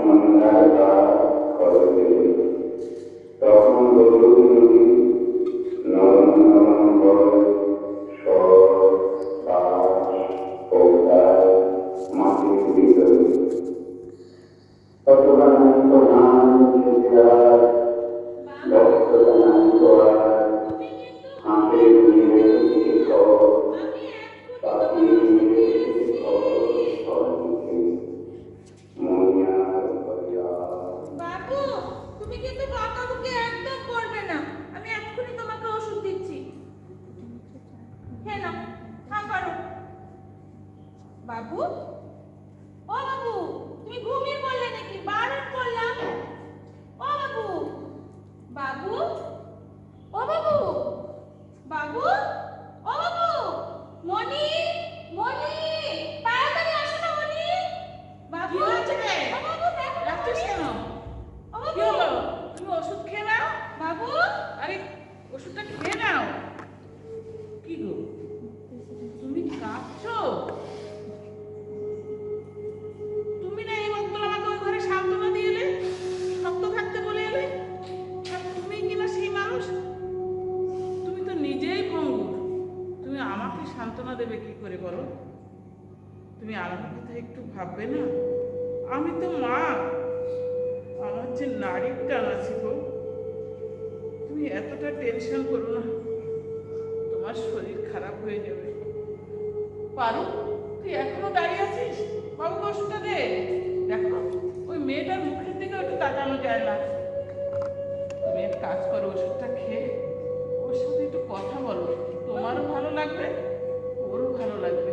সন্ধ্যার রাত খরচে তখন গরুর নদী নরম নরম বয় স্বর শ্বাস কৌতায় মাটির ভিতরে অথবা নাই তো ধান খেতে আর ব্যস্ততা নাই তো আর হাতে নিয়ে রেখেছি খবর পাখি নিয়ে রেখেছি খবর স্বর্ণকে মনিয়ার বাবু, তুমি কিন্তু বকাবকি একদম করবে না। আমি এক্ষুনি তোমাকে ওষুধ দিচ্ছি। খেয়ে নাও, খা করো। বাবু, ও বাবু, তুমি ঘুমিয়ে পড়লে নাকি? বারণ করলাম। ও বাবু, বাবু, ও বাবু, বাবু, ও বাবু, মনি, মনি, তাড়াতাড়ি আসো না মনি। বাবু, কি হয়েছে রে? ও বাবু, দেখো না ডাকছিস মনি। কেন? ও বাবু, কি হলো? তুমি ওষুধ খেয়ে নাও। বাবু, আরে ওষুধটা খেয়ে নাও। কি গো, তুমি কাঁদছো? তুমি না এই মাত্র আমাকে ওই ঘরে সান্ত্বনা দিয়ে এলে, শক্ত থাকতে বলে এলে, আর তুমি কিনা সেই মানুষ? তুমি তো নিজেই ভঙ্গুর, তুমি আমাকে সান্ত্বনা দেবে কি করে বলো? তুমি আমার কথা একটু ভাববে না? আমি তো মা, আমার যে নারীর টান আছে গো। তুমি এতটা টেনশন করো না, তোমার শরীর খারাপ হয়ে যাবে। পারো, তুই এখনো দাঁড়িয়ে আছিস? বাবু ওষুধটা দে। দেখো, ওই মেয়েটার মুখের দিকে একটু তাকানো যায় না। তুমি এক কাজ করো, ওষুধটা খেয়ে ওর সাথে একটু কথা বলো, তোমারও ভালো লাগবে, ওরও ভালো লাগবে।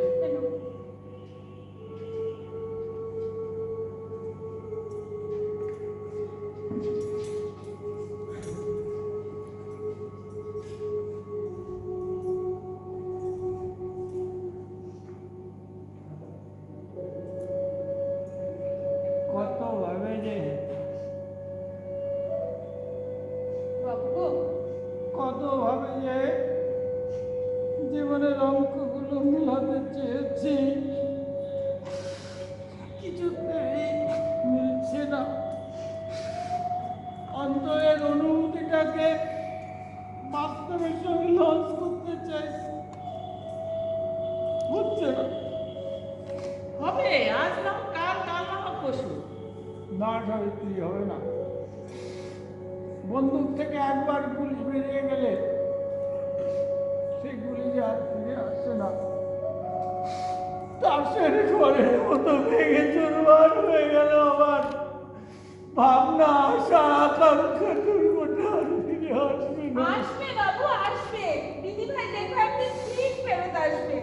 কত ভাবে যে বাবু গো, কত ভাবে যে জীবনের অঙ্কগুলো মিলাতে চেয়েছি, কিছুতেই মিলছে না। অন্তরের অনুভূতিটাকে বাস্তবের সঙ্গে লঞ্চ করতে চাইছি, হচ্ছে না। হবে, আজ না হোক কাল, কাল না হোক পরশু। না সাবিত্রী, হবে না। বন্দুক থেকে একবার গুলি বেরিয়ে গেলে সেই গুলি যে আর ফিরে আসছে না। তাসের ঘরের মতো ভেঙে চুরমার হয়ে গেল আমার ভাবনা, আশা, আকাঙ্ক্ষা, দুর্ঘটনা আর ফিরে আসবে না। আসবে বাবু, আসবে। দিদি ভাই দেখো একদিন ঠিক ফেরত আসবে।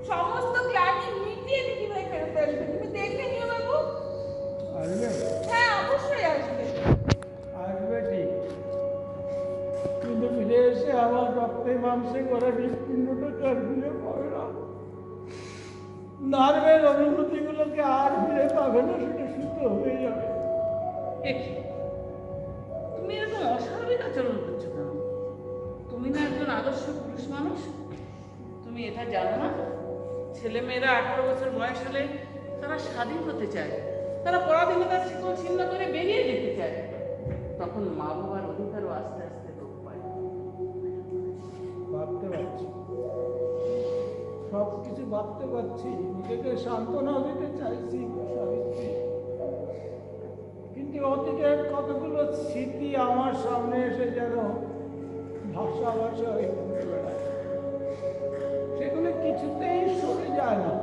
সমস্ত ক্লান্তি মিটিয়ে দিদি ভাই ফেরত আসবে। তুমি দেখে নিও বাবু। আসবে, হ্যাঁ, অবশ্যই আসবে। আসবে ঠিক, কিন্তু ফিরে এসে আমার রক্তে মাংসে করা হৃৎপিণ্ডটা আর ফিরে পাবে না। নার্ভের অনুভূতিগুলোকে আর ফিরে পাবে না, সেটা শুদ্ধ হয়ে যাবে। দেখি, তুমি এরকম অস্বাভাবিক আচরণ করছো কেন? তুমি না একজন আদর্শ পুরুষ মানুষ? তুমি এটা জানো না, ছেলে মেয়েরা 18 বছর বয়স হলে তারা স্বাধীন হতে চায়, তারা পরাধীনতার শিকল ছিন্ন করে বেরিয়ে যেতে চায়। তখন মা বাবার অধিকারও আস্তে আস্তে লোপ পায়। ভাবতে পারছি, সব কিছু ভাবতে পারছি, নিজেকে সান্ত্বনা দিতে চাইছি সাবিত্রী, কিন্তু অতীতের কতগুলো স্মৃতি আমার সামনে এসে যেন ভাষা ভাষা হয়ে ঘুরে বেড়ায়। সেগুলো কিছুতেই সরে যায় না।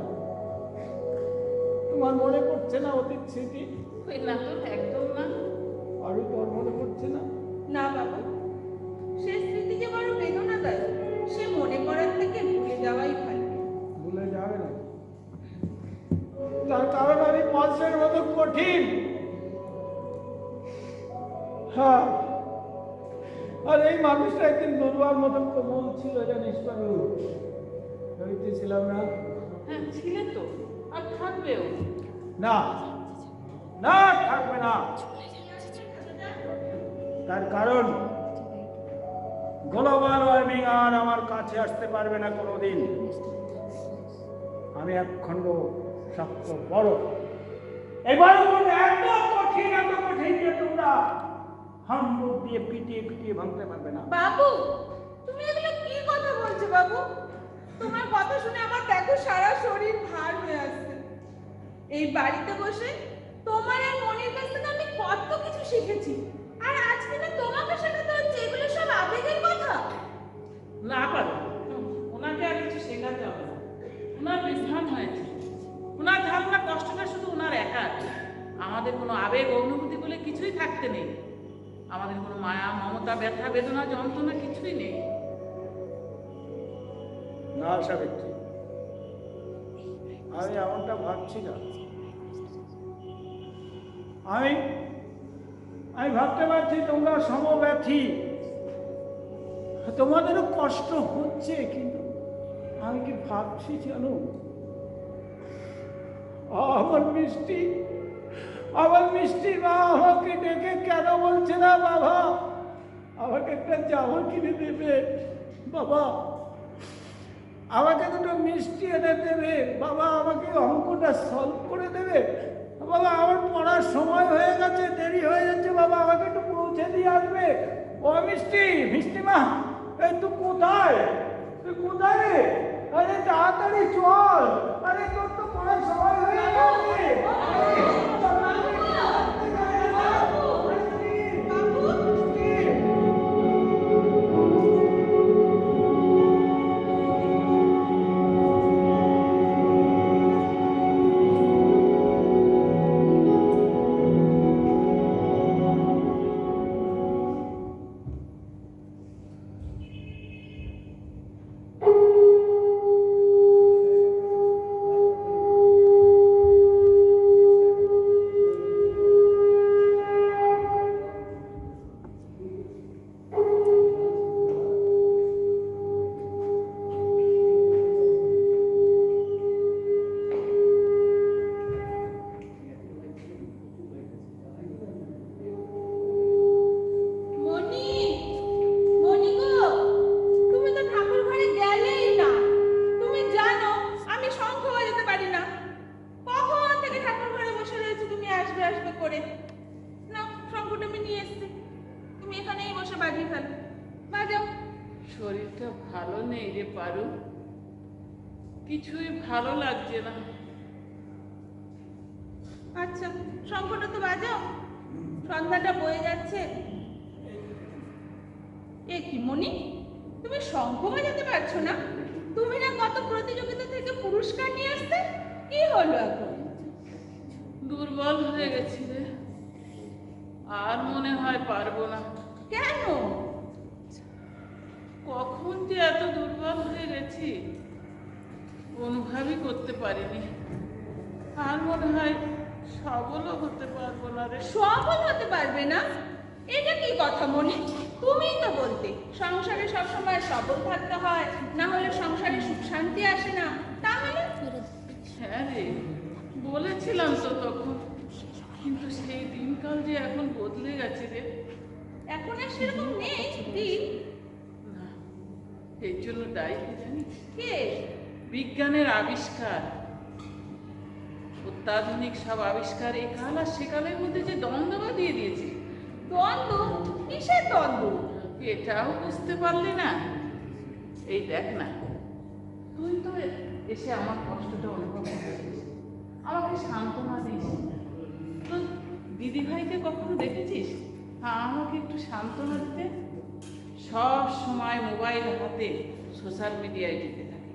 তোমার মনে পড়ছে না অতীত স্মৃতি? ওই না তো, একদম না। আরও তোর মনে পড়ছে না? না বাবু, সে স্মৃতি যে বড় বেদনাদায়ক। সে মনে করার থেকে ভুলে যাওয়াই ভালো। ভুলে যাবে না, তার কারণ আমি পদ্মের মতো কঠিন। হ্যাঁ, আর এই মানুষটা একদিন দরবার মতো কোমল ছিল, জানিস বাবু? ছিলাম না? হ্যাঁ, ছিলে তো, আর থাকবেও। না না, থাকবে না। তার কারণ গ্লোবাল ওয়ার্মিং আর আমার কাছে আসতে পারবে না কোনোদিন। আমি একখণ্ড শক্ত বড়, এবার এত কঠিন যে তোমরা হামবুক দিয়ে পিটিয়ে পিটিয়ে ভাঙতে পারবে না। বাবু, তুমি এগুলো কি কথা বলছো বাবু? তোমার কথা শুনে আমার দেখো সারা শরীর ভার হয়ে আসছে। এই বাড়িতে বসে তোমার আর মনির কাছ থেকে আমি কত কিছু শিখেছি, আর আজকে না তোমাকে শেখাতে হচ্ছে এগুলো সব আবেগের কথা। না পারো, ওনাকে আর কিছু শেখাতে হবে না। ওনার বিভ্রাম হয়েছে। ওনার ধারণা কষ্টটা শুধু ওনার একার। আমাদের কোনো আবেগ অনুভূতি বলে কিছুই থাকতে নেই। আমাদের কোনো মায়া মমতা ব্যথা বেদনা যন্ত্রণা কিছুই নেই। না সাবিত্রী, আমি এমনটা ভাবছি না। আমি ভাবতে পারছি তোমরা সমব্যথী, তোমাদেরও কষ্ট হচ্ছে, কিন্তু আমি কি ভাবছি জানো, আমার মিষ্টি মা আমাকে ডেকে কেন বলছে না বাবা আমাকে একটা জামা কিনে দেবে, বাবা আমাকে দুটো মিষ্টি এনে দেবে, বাবা আমাকে অঙ্কটা সলভ করে দেবে, বাবা আমার পড়ার সময় হয়ে গেছে, দেরি হয়ে যাচ্ছে, বাবা আমাকে একটু পৌঁছে দিয়ে আসবে। ও মিষ্টি মা, এই তুই কোথায় রে? আরে তাড়াতাড়ি চল, আরে তোর তো পড়ার সময় হয়ে গেছে। শরীরটা ভালো নেই রে পারু, কিছুই ভালো লাগছে না। আচ্ছা, শঙ্খটা তো বাজাও, সন্ধ্যাটা বয়ে যাচ্ছে। এ কি মনি, তুমি শঙ্খ বাজাতে পারছো না? তুমি না কত প্রতিযোগিতা থেকে পুরস্কার নিয়ে আসতে, কি হলো এখন? দুর্বল হয়ে গেছি রে, আর মনে হয় পারবো না। কেন? কখন যে এত দুর্বল হয়ে গেছি অনুভবই করতে পারিনি। আর মনে হয় সবলও হতে পারবো না রে। সফল হতে পারবে না? এটা কি কথা মনি? তুমিই তো বলতে সংসারে সবসময় সবল থাকতে হয়, না হলে সংসারে সুখ শান্তি আসে না। তাহলে হ্যাঁ রে, বলেছিলাম তো তখন, কিন্তু সেই দিনকাল যে এখন বদলে গেছে রে। এখন আর সেরকম নেই দিন। না, এর জন্য দায়ী কি জানিস? কে? বিজ্ঞানের আবিষ্কার। অত্যাধুনিক সব আবিষ্কার এই কাল আর সেকালের মধ্যে যে দ্বন্দ্ব বাঁধিয়ে দিয়েছে। দ্বন্দ্ব? কিসের দ্বন্দ্ব? এটাও বুঝতে পারলি না? এই দেখ না, তুই তো এসে আমার কষ্টটা অনুভব করেছিস, আমাকে সান্ত্বনা দিস। তো দিদিভাইকে কখনো দেখেছিস আমাকে একটু সান্ত্বনা দিতে? সব সময় মোবাইল হাতে সোশ্যাল মিডিয়ায় ঢুকে থাকে,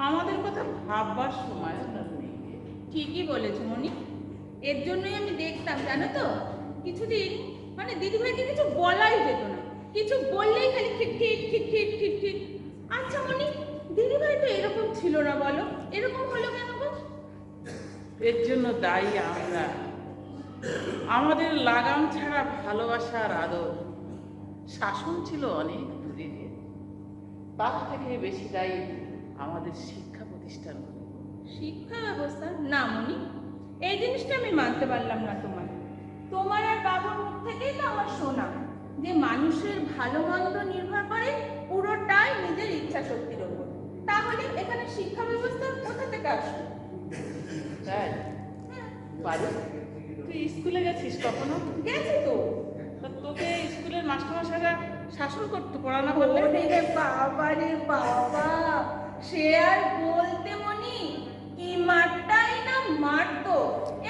আমাদের কথা ভাববার সময় তার নেই। ঠিকই বলেছো মনি, এর জন্যই আমি দেখতাম, জানো তো, কিছুদিন মানে দিদিভাইকে কিছু বলাই যেত না, কিছু বললেই খালি ঠিক ঠিক ঠিক ঠিক ঠিক ঠিক। আচ্ছা মনি, দিদিভাই তো এরকম ছিল না, বলো এরকম হলো কেন গো? এর জন্য দায়ী আমরা। আমাদের লাগাম ছাড়া ভালোবাসার আদর, শাসন ছিল অনেক দূরে। তার থেকে বেশি দায়ী আমাদের শিক্ষা প্রতিষ্ঠান। শিক্ষা ব্যবস্থা? না মনি, এই জিনিসটা আমি মানতে পারলাম না। তোমার আর বাবার মুখ থেকেই তো আমার শোনা যে মানুষের ভালো মন্দ নির্ভর করে পুরোটাই নিজের ইচ্ছা শক্তির উপর। তাহলে এখানে শিক্ষা ব্যবস্থা কোথা থেকে আসবে? তাই পারু, তুই স্কুলে গেছিস কখনো? গেছি তো। তা তোকে স্কুলের মাস্টারমশাইরা শাসন করতো পড়ানো করলে? ওরে বাবা রে বাবা, সে আর বলতে মনি, কি মারটাই না মারতো।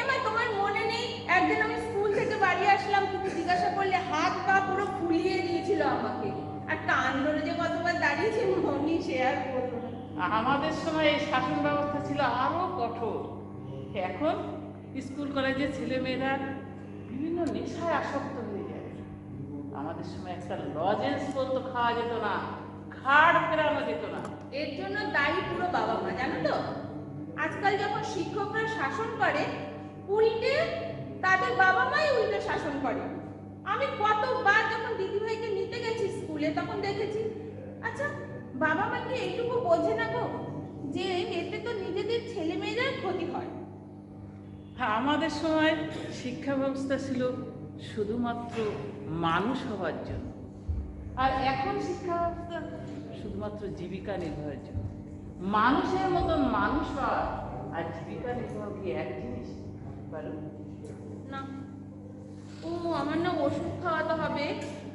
এমা তোমার মনে নেই একদিন আমি স্কুল থেকে বাড়ি আসলাম, তুমি জিজ্ঞাসা করলে, হাত পা পুরো ফুলিয়ে দিয়েছিল আমাকে, আর কান ধরে যে কতবার দাঁড়িয়েছে মনি, সে আর বলবো না। আমাদের সময় এই শাসন ব্যবস্থা ছিল আরো কঠোর। এখন স্কুল কলেজের ছেলেমেয়েরা বিভিন্ন নেশায় আসক্ত হয়ে যায়। আমাদের সময় একটা লজেন্স বলতো খাওয়া যেত না, ঘাড় ফেরানো যেত না। এর জন্য দায়ী পুরো বাবা মা, জানো তো। আজকাল যখন শিক্ষকরা শাসন করে, উল্টে তাদের বাবা মাই উল্টে শাসন করে। আমি কতবার যখন দিদিভাইকে নিতে গেছি স্কুলে, তখন দেখেছি, আচ্ছা বাবা মা কি এইটুকু বোঝে না গো, যে এতে তো নিজেদের ছেলে মেয়েদের ক্ষতি হয়। হ্যাঁ, আমাদের সময় শিক্ষা ব্যবস্থা ছিল শুধুমাত্র মানুষ হওয়ার জন্য, আর এখন শিক্ষা ব্যবস্থা শুধুমাত্র জীবিকা নির্বাহের জন্য। মানুষের মতন মানুষ হওয়া আর জীবিকা নির্বাহ কি এক জিনিস? পারো না, ও আমার না ওষুধ খাওয়াতে হবে,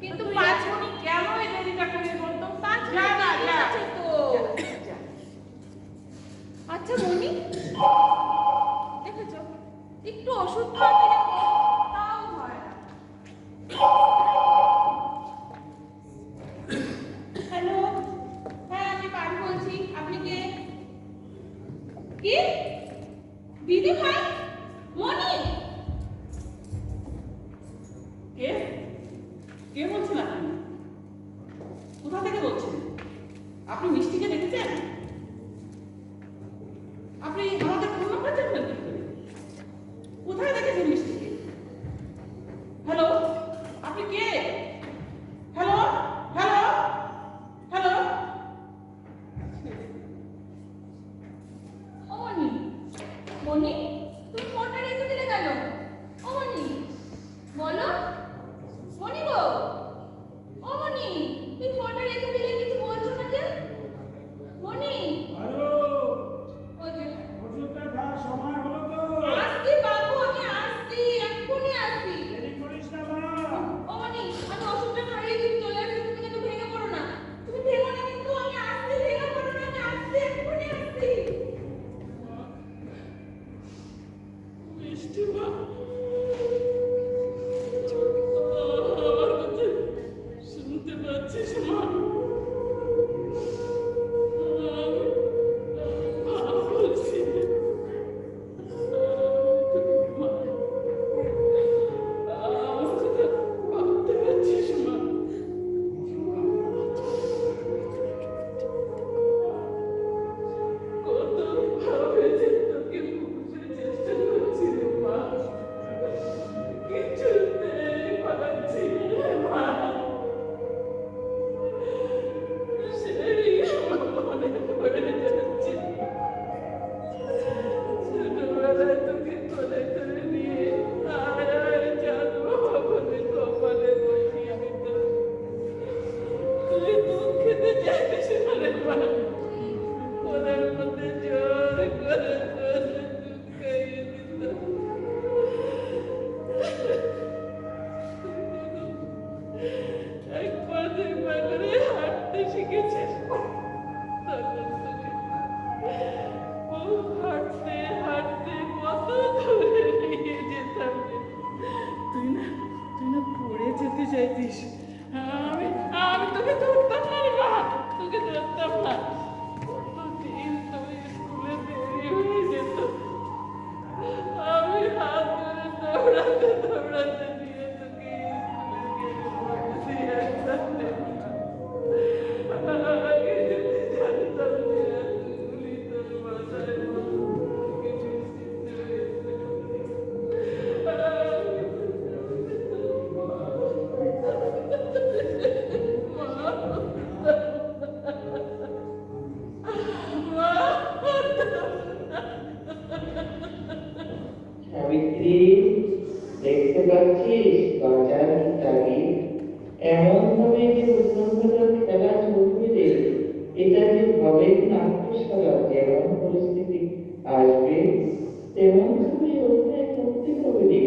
কিন্তু তুই 5 এখন মিনিট। কেন এই দেরিটা করে বলতো? 5 যা না, মিনিট যা। আছে তো। যা। আচ্ছা মনি, দেখেছো, একটু ওষুধ খাওয়াতে যাবো, তাও হয় না। হ্যালো, হ্যাঁ আমি পারু বলছি, আপনি কে? কি দিদি ভাই? মনি? কে কে বলছেন আপনি? কোথা থেকে বলছেন? আপনি মিষ্টিকে দেখেছেন? আপনি আমাদের ফোন নাম্বার জানলেন কি করে? কোথায় দেখেছেন মিষ্টিকে? হ্যালো, আপনি কে? Hello hello hello. ও মনি, মনি তুমি ফোনটা রেখে দিলে কেন? ও মনি বলো, মনি গো, ও মনি তুমি ফোনটা রেখে দিলে, কিছু বলছো না যে? মনি, আরো ওই যে ওষুধটা খাওয়ার সময় হলো তো, আসছি বাবু, আমি আসছি, এক্ষুনি আসছি। দেরি করিস না মা। ও মনি, আমি ওষুধটা খাইয়ে দিচ্ছি, চলে আসছি, তুমি কিন্তু ভেঙে পড়ো না। তুমি ভেঙো না কিন্তু, আমি আসছি, ভেঙে পড়ো না, আমি আসছি, এক্ষুনি আসছি। মিষ্টি মা, আমার কথা শুনতে পাচ্ছিস মা? আমি বলছি মা, আমার কথা ভাবতে পারছিস মা? কত ভাবে যে তোকে বুঝতে চেষ্টা করছি রে মা, কিছুতেই পারছি না মা। সেই মনে পড়ে যাচ্ছে ছোটবেলায় তোকে কোলে করে নিয়ে আয় আয় জানবো বলে কপালে বসিয়ে দিত। তুই দুধ খেতে চাইতিস না রে মা, কোলের মধ্যে জোর করে দুধ খাইয়ে দিত। একবার দুইবার করে হাঁটতে শিখেছিস, তখন তোকে ও হাঁটতে হাঁটতে কত দূরে নিয়ে যেতাম রে। তুই না পড়ে যেতে চাইতিস, আমি আমি তোকে ধরতাম না রে মা, তোকে ধরতাম না। কতদিন তোর স্কুলে দেরি হয়ে যেত, আমি হাত ধরে দৌড়াতে দৌড়াতে নিয়ে তোকে স্কুলে দিয়ে আসতাম রে মা। আগে যদি জানতাম যে এতগুলি তোর মাথায় তোকে নিশ্চিন্ত হয়েছে। সাবিত্রী, দেখতে পাচ্ছিস বাজার কি তাগি? এমন ভাবে যে উদ্যমতার খেলা চলবে রে, এটা যে ভাবে নাট্যশালা, যেমন পরিস্থিতি আসবে তেমন ভাবে অভিনয় করতে হবে রে।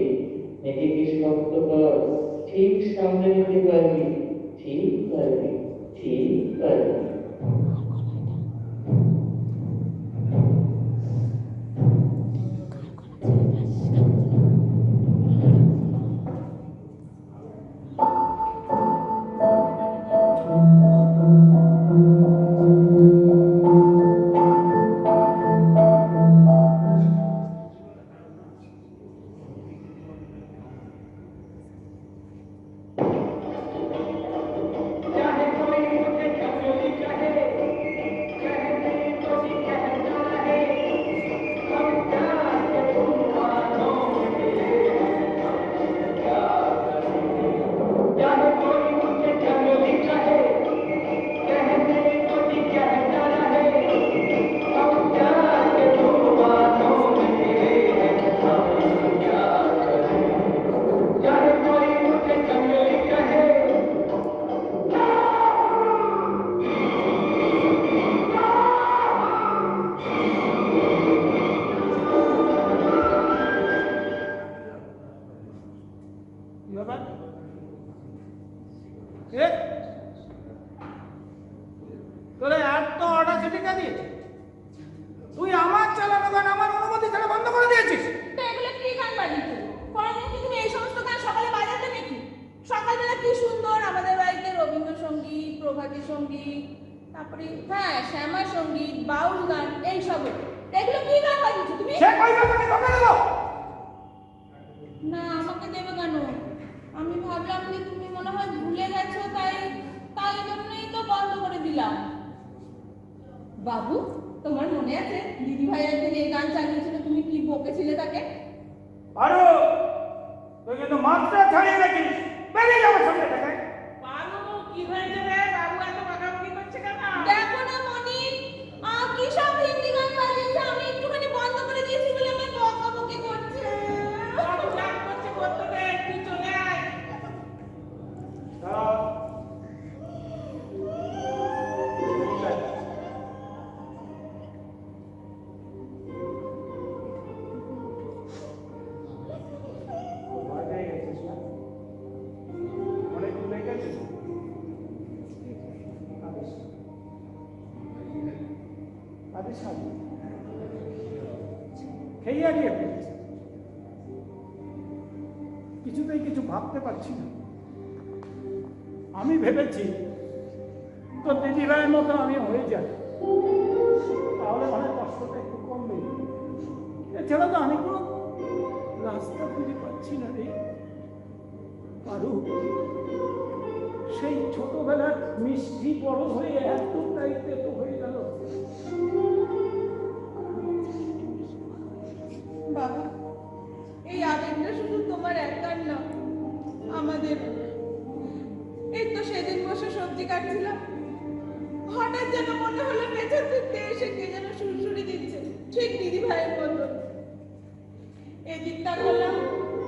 ব্যাপার এ তোরে আর তো অর্ডার টিকা দিয়েছে, তুই আমার চালানো গান আমার অনুমতি ছাড়া বন্ধ করে দিয়েছিস। তো এগুলো কি গান বাজিয়েছো? কোনোদিন কি তুমি এই সমস্ত গান সকালে বাজাতে নাকি? সকালবেলা কি সুন্দর আমাদের বাড়িতে রবীন্দ্রসঙ্গীত, প্রভাতী সঙ্গীত, তারপরে হ্যাঁ শ্যামা সঙ্গীত, বাউল গান, এইসব। এগুলো কি গান বাজিয়েছো তুমি? সে কইবে তোকে তোকে দেবো না আমাকে দেবে কেন? আমি ভাবলাম যে তুমি মনে হয় ভুলে গেছো, তাই তাই জন্যই তো বন্ধ করে দিলাম। বাবু, তোমার মনে আছে দিদি ভাই একদিন এই গান চালিয়েছিল, তুমি কি বকেছিলে তাকে? আরো তুই কিন্তু মাত্রা ছাড়িয়ে গেছিস, বেরিয়ে যাবো সামনে থেকে। পারু, কি হয়েছে রে? বাবু এত বকাবকি করছে কেন? দেখো না মনি, কি সব হিন্দি গান বাজিয়েছে, আমি একটুখানি বন্ধ করে দিয়েছি বলে আমি বকাবকি করছে। বাবু রাগ করছে, করতে দে, তুই চলে আয়। দাঁড়াও। বাজায় গেছিস না? অনেক ভুলে গেছিস? কাঁদিস না। কাঁদিস না। খেয়ে হারিয়ে ফেলেছি, কিছুতেই কিছু ভাবতে পারছি না। আমি ভেবেছি তো দিদি ভাইয়ের মতো আমি হয়ে যাই, তাহলে অনেক কষ্টটা একটু কমবে। এছাড়া তো আমি কোনো রাস্তা খুঁজে পাচ্ছি না রে। পারু, সেই ছোটবেলার মিষ্টি বড় হয়ে এতটাই তেতো হয়ে গেল। বাবা, এই আবেগটা শুধু তোমার একার না, আমাদের। এই তো সেদিন বসে সবজি কাটছিলাম, হঠাৎ যেন মনে হলো পেছন থেকে এসে কে যেন সুরসুরি দিচ্ছে, ঠিক দিদি ভাইয়ের মতো। এদিক তাকালাম,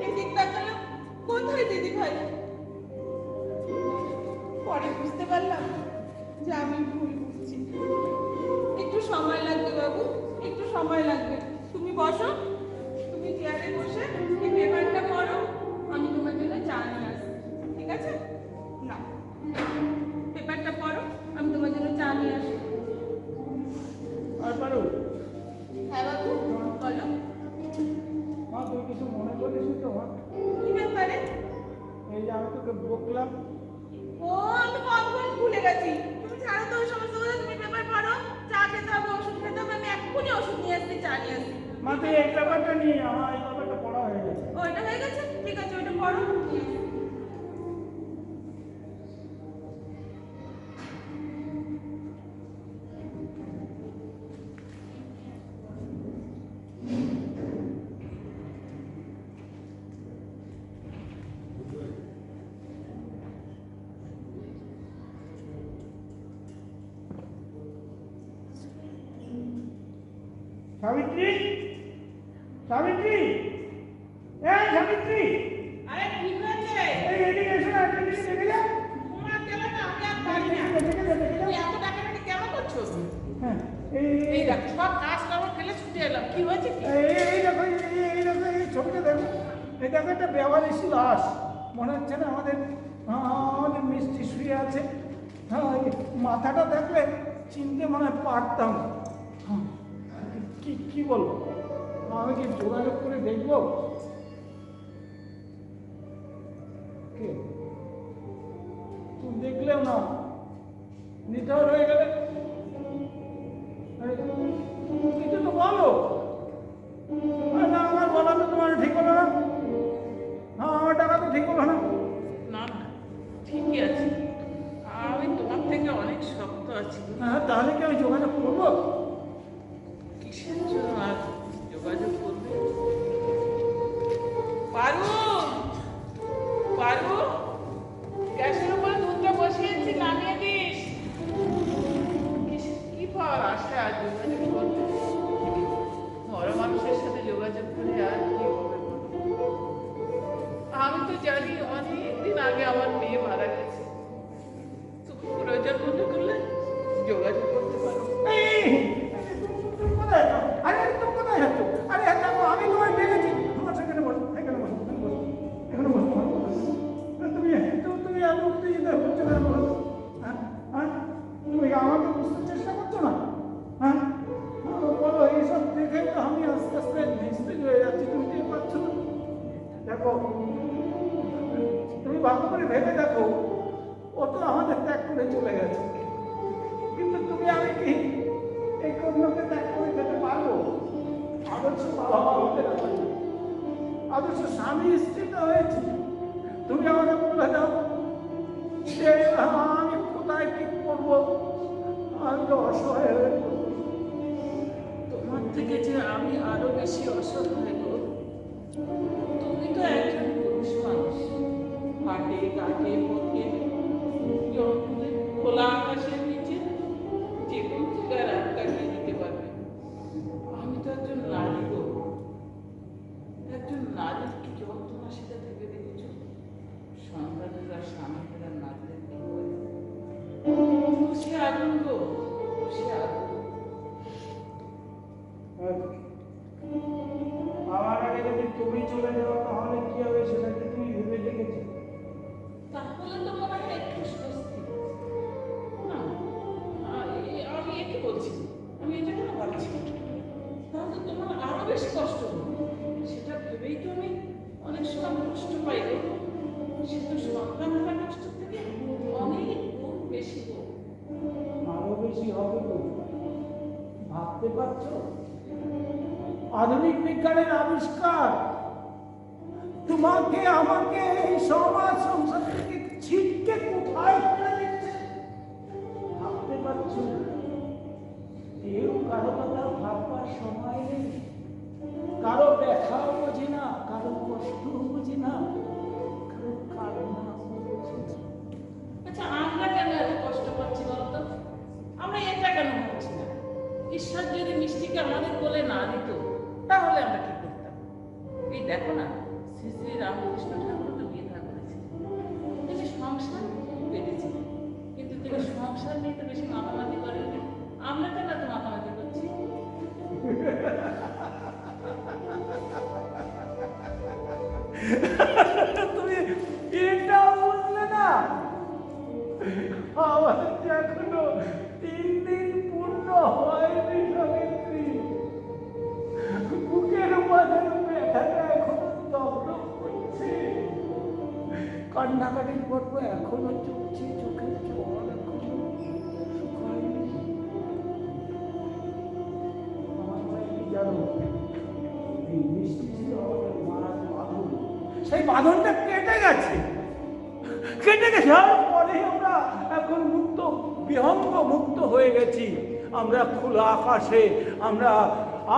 এদিক তাকালাম, কোথায় দিদি ভাই? পরে বুঝতে পারলাম যে আমি ভুল বুঝছি। একটু সময় লাগবে বাবু, একটু সময় লাগবে। তুমি বসো, তুমি চেয়ারে বসে এই পেপারটা পড়ো, আমি তোমার জন্য চা নিয়ে আসছি, ঠিক আছে? না, পেপারটা পড়ো, আমি তোমার জন্য চা নিয়ে আসি। আর পারু, হ্যাঁ বাবু, বলো। মা তুই কিছু মনে করিস তো? মা, কি ব্যাপারে? এই যে আমি তোকে বকলাম, ও, আমি কখন ভুলে গেছি। তুমি ছাড়ো তো ওই সমস্ত কথা, তুমি পেপার পড়ো, চা খেতে হবে, ওষুধ খেতে হবে, আমি এক্ষুনি ওষুধ নিয়ে আসছি, চা নিয়ে আসছি। মা তুই এই ব্যাপারটা নিয়ে, আমার এই ব্যাপারটা পড়া হয়ে গেছে। ওইটা হয়ে গেছে, ঠিক আছে, ওইটা পড়ো। সাবিত্রী, সাবিত্রী, এই সাবিত্রী, আরে কি হয়েছে? এই এদিকে এসো না, এদিকে দেখে যা। তোমার গেলে না, আমি আর পারি না। দেখে যা, দেখে যা। তুমি এত টাকাটাকি কেন করছো? হ্যাঁ, এই দেখ, সব কাজ কাম ফেলে ছুটে এলাম। কি হয়েছে কি? এই দেখো, এই দেখো, এই ছবিটা দেখো। এই দেখো, একটা বেওয়ারিশি লাশ। মনে হচ্ছে না আমাদের মিষ্টি শুয়ে আছে। হ্যাঁ, এই মাথাটা দেখলে চিনতে মনে হয় পারতাম। হ্যাঁ, কি বলবো? আমি কি যোগাযোগ করে দেখবো? কে? তুমি দেখলেও না, নিথর হয়ে গেলে। কিছু তো বলো। না, আমার বলা তো তোমার ঠিক হলো না। হ্যাঁ, আমার টাকা তো ঠিক হলো না। না না, ঠিকই আছে। আমি তোমার থেকে অনেক শক্ত আছি। হ্যাঁ, তাহলে কি আমি যোগাযোগ করবো? কিসের জন্য আর যোগাযোগ করবে? পারু, পারু, গ্যাসের উপরে দুধটা বসিয়েছি, নামিয়ে দিস। কি পাওয়ার আশা আর যোগাযোগ করবে? বড় মানুষের সাথে যোগাযোগ করে আর কি হবে বলো? আমি তো জানি অনেকদিন আগে আমার মেয়ে মারা গেছে। তুমি প্রয়োজন মনে করলে যোগাযোগ করতে পারো। তুমি কোথায় যাচ্ছ? আরে তুমি কোথায় যাচ্ছ? আরে দেখো, আমি তোমায় ডেকেছি। আমার সেখানে বসো, এখানে বসো, এখানে বসো, এখানে বসো। দেখো, তুমি ভালো করে ভেবে দেখো, ও তো আমাদের ত্যাগ করে চলে গেছে, কিন্তু তুমি আমি কি এই কন্যাকে ত্যাগ করে যেতে পারবো? আদর্শ বাবা মা হতে না পারি, আদর্শ স্বামী স্ত্রী তো হয়েছে। তুমি আমাকে বলে দাও যে আমি কোথায় কি করবো, আমি তো অসহায় হয়ে পড়বো। তোমার থেকে যে আমি আরো বেশি অসহায় গো। তুমি তো একজন পুরুষ মানুষ, হাটে ঘাটে পথে জঙ্গলে খোলা আকাশের নিচে যে কোনো জায়গায় রাত কাটিয়ে দিতে পারবে। আমি তো একজন নারী গো, একজন নারীর কি যন্ত্রণা সেটা ভেবে দেখেছ? সন্তানেরা স্বামীরা নারীদের কি করে? খুশি আগুন গো, খুশি আগুন। আমার আগে যদি তুমি চলে যাও তাহলে কি হবে সেটা কি তুমি ভেবে দেখেছো? তাহলে তো মনে হয় একটু স্বস্তি। না, আমি একে বলছি, আমি এটা কেন ভাবছি? তাহলে তো তোমার আরো বেশি কষ্ট হবে। সেটা ভেবেই তো আমি অনেক সময় কষ্ট পাই গো। সে তো সন্তানরা কষ্ট থেকে অনেক গুণ বেশি গো। আরো বেশি হবে তো ভাবতে পারছো? আধুনিক বিজ্ঞানের আবিষ্কার তোমাকে আমাকে এই সমাজ সংসার থেকে ছিটকে কোথায় ফেলে দিচ্ছে ভাবতে পারছো? কেউ কারো কথা ভাববার সময় নেই, কারো ব্যথাও বোঝে না, কারো কষ্টও বোঝে না, কারো কান্নাও বোঝে না। আচ্ছা, আমরা কেন এত কষ্ট পাচ্ছি বলতো? আমরা এটা কেন ভাবছি না? ঈশ্বর যদি মিষ্টিকে আমাদের কোলে না দিত তাহলে আমরা কি করতাম? এই দেখো না, শ্রী শ্রী রামকৃষ্ণ ঠাকুর তো বিয়ে করেছে, তিনি সংসার পেরেছে, কিন্তু তিনি সংসার নিয়ে তো বেশি মাতামাতি করেন না। আমরা কেন এত মাতামাতি করছি? তুমি এটাও বুঝলে না? আমাদের যে এখনো 3 দিন পূর্ণ হয়নি সাবিত্রী, বুকের মাঝে ব্যথাটা এখনো দগ্ধ করছে, কান্নাকাটির পর্ব এখনো চলছে, চোখের জল এখনো শুকায়নি। আমার ভাই কি জানো, এই মিষ্টি ছিল আমাদের মারার বাঁধন, সেই বাঁধনটা কেটে গেছে, কেটে গেছে। আর পরে আমরা এখন মুক্ত, বিহঙ্গ মুক্ত হয়ে গেছি। আমরা খোলা আকাশে, আমরা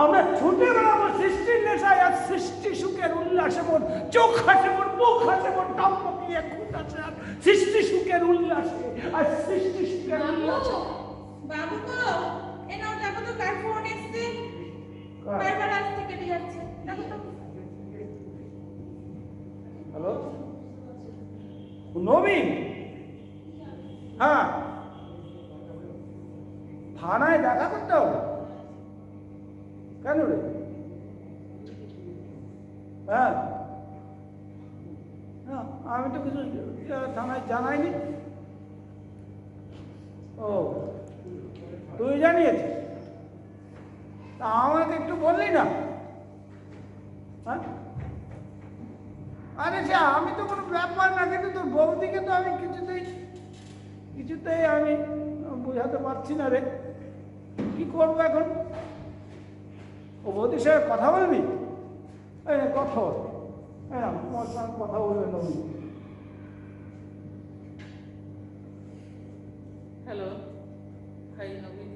আমরা ছুটে বেড়াবো সৃষ্টির নেশায়, আর সৃষ্টি সুখের উল্লাসে মোর চোখ হাসে, মোর মুখ হাসে, মোর ডাম পাকিয়ে খুঁট আছে, আর সৃষ্টি সুখের উল্লাসে, আর সৃষ্টি সুখের উল্লাসে। বাবু তো এ নাও, দেখো তো কার ফোন এসছে, বারবার আসতে কেটে যাচ্ছে, দেখো তো। হ্যালো, নবীন? হ্যাঁ, থানায় দেখা করতে হবে। কেন রে? হ্যাঁ, আমি তো কিছু থানায় জানাইনি। ও, তুই জানিয়েছিস? তা আমাকে একটু বললি না? হ্যাঁ, আরে সে আমি তো কোনো ব্যাপার না, কিন্তু তোর বৌদিকে তো আমি কিছুতেই আমি বোঝাতে পারছি না রে। কি করবো এখন? ও বৌদির সঙ্গে কথা বলবি? এই কথা বল, হ্যাঁ তোমার সঙ্গে কথা বলবে নবীন। হ্যালো, ভাই নবীন,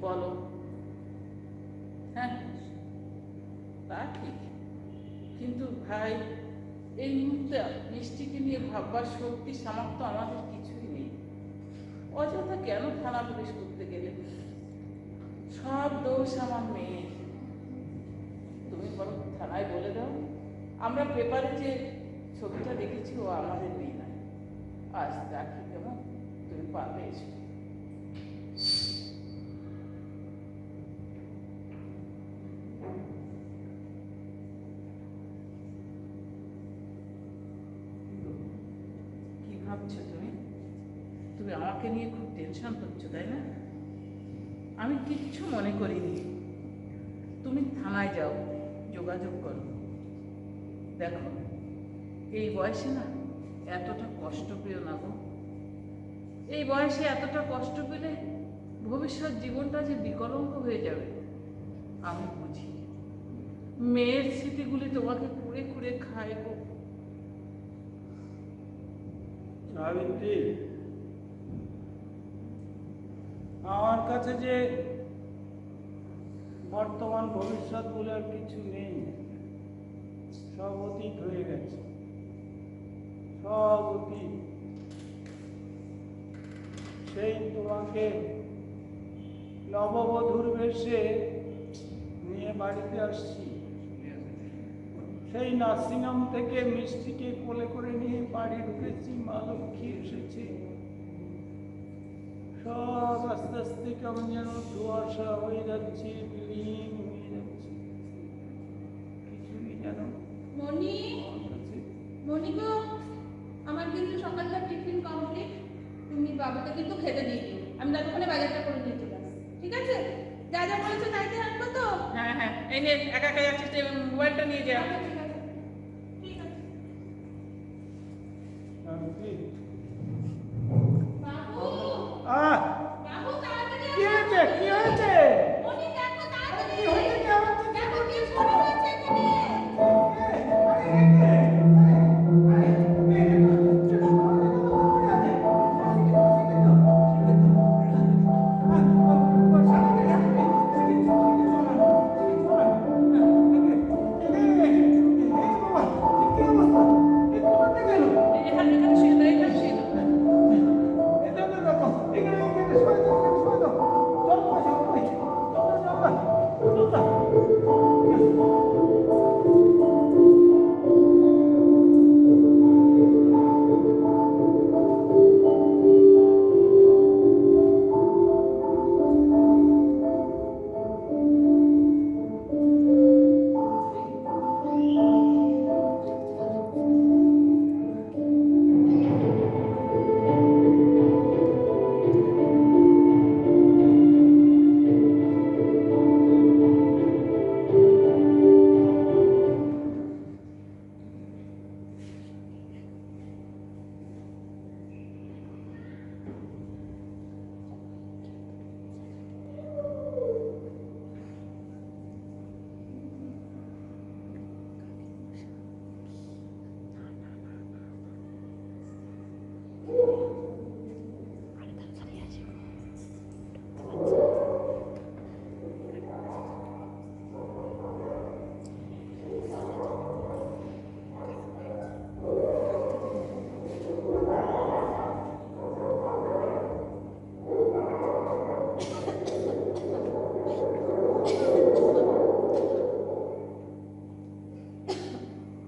বলো। হ্যাঁ, তা ঠিক, কিন্তু ভাই এই মুহূর্তে মিষ্টিকে নিয়ে ভাববার শক্তি সামর্থ্য আমাদের কিছুই নেই। অযথা কেন থানা পুলিশ করতে গেলে? সব দোষ আমার মেয়ের। তুমি বরং থানায় বলে দাও, আমরা পেপারে যে ছবিটা দেখেছি ও আমাদের মেয়ে নয়। আজ রাখি কেমন, তুমি পারবে এসো। কি ভাবছো তুমি? তুমি আমাকে নিয়ে খুব টেনশন করছো, তাই না? আমি কিচ্ছু মনে করিনি। তুমি থানায় যাও, যোগাযোগ করো। দেখো এই বয়সে না এতটা কষ্ট পেও না গো। এই বয়সে এতটা কষ্ট পেলে ভবিষ্যৎ জীবনটা যে বিকলঙ্ক হয়ে যাবে আমি বুঝি। মেয়ের স্মৃতিগুলি তোমাকে কুড়ে কুড়ে খায় গো। সাবিত্রী, আমার কাছে যে বর্তমান ভবিষ্যৎ বলে আর কিছু নেই, সব অতীত হয়ে গেছে, সব অতীত। সেই তোমাকে নববধূর বেশে নিয়ে বাড়িতে আসছি। সেই নার্সিংহোম থেকে মিষ্টিকে কোলে করে নিয়ে বাড়ি ঢুকেছি, মা লক্ষ্মী এসেছে। সব আস্তে আস্তে কেমন যেন ধোঁয়াশা হয়ে যাচ্ছে, বিলীন হয়ে যাচ্ছে, কিছুই যেন মনি, আমার কাছে। মনি গো, আমার কিন্তু সকালকার টিফিন কমপ্লিট। তুমি বাবাকে কিন্তু খেতে দিয়ে দিও, আমি ততক্ষণে বাজারটা করে নিয়ে চলে আসবো, ঠিক আছে? যা যা বলেছো তাইতে আনবো তো? হ্যাঁ হ্যাঁ, এই নিয়ে একা একা যাচ্ছিস, মোবাইলটা নিয়ে যা। আচ্ছা, ঠিক আছে, ঠিক আছে। সাবিত্রী, বাবু, আহ, বাবু তাড়াতাড়ি কি আসো। হয়েছে? কি হয়েছে? মনি দেখো তাড়াতাড়ি। কি হয়েছে? কি হয়েছে? দেখো কি শুরু হয়েছে এখানে। এখানে এখানে শুয়ে দাও, এখানে শুয়ে দাও।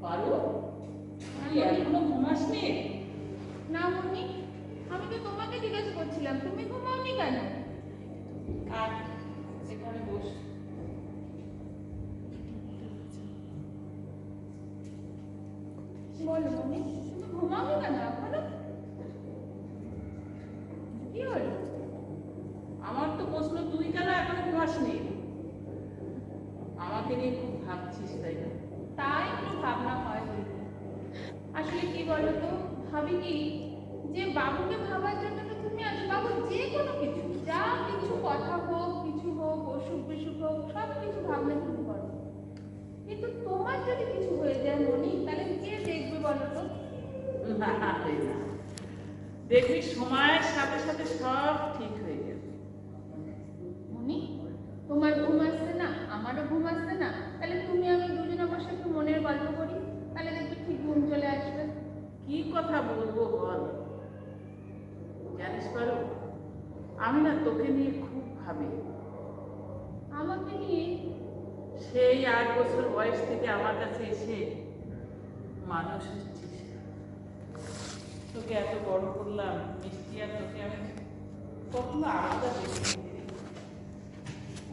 পারো? তুই এখনো ঘুমাসনি? না মনি, আমি তো তোমাকে জিজ্ঞাসা করছিলাম, তুমি ঘুমাওনি কেন? আর এখানে বস। বলো মনি, তুমি ঘুমাওনি কেন এখনো? কি হলো? আমার তো প্রশ্ন, তুই কেন এখনো ঘুমাসনি? আমাকে নিয়ে খুব ভাবছিস তাই না? তাই একটু ভাবনা হয় বলতে। আসলে কি বলো তো, ভাবি কি যে বাবুকে ভাবার জন্য তো তুমি আছো, বাবু যে কোনো কিছু, যা কিছু কথা হোক, কিছু হোক, অসুখ বিসুখ হোক, সব কিছু ভাবনা তুমি করো। কিন্তু তোমার যদি কিছু হয়ে যায় মনি, তাহলে কে দেখবে বলো তো? না রে না, দেখবি সময়ের সাথে সাথে সব ঠিক হয়ে যাবে। মনি, তোমার ঘুম আসছে না, আমারও ঘুম আসছে না, তাহলে তুমি আমি দুজন আমার সাথে মনের গল্প করি, তাহলে দেখবি ঠিক ঘুম চলে আসবে। কি কথা বলবো বল? জানিস পারো, আমি না তোকে নিয়ে খুব ভাবি। আমাকে নিয়ে? সেই 8 বছর বয়স থেকে আমার কাছে এসে মানুষ হচ্ছিস, তোকে এত বড় করলাম, মিষ্টি আর তোকে আমি কখনো আলাদা দেখিনি।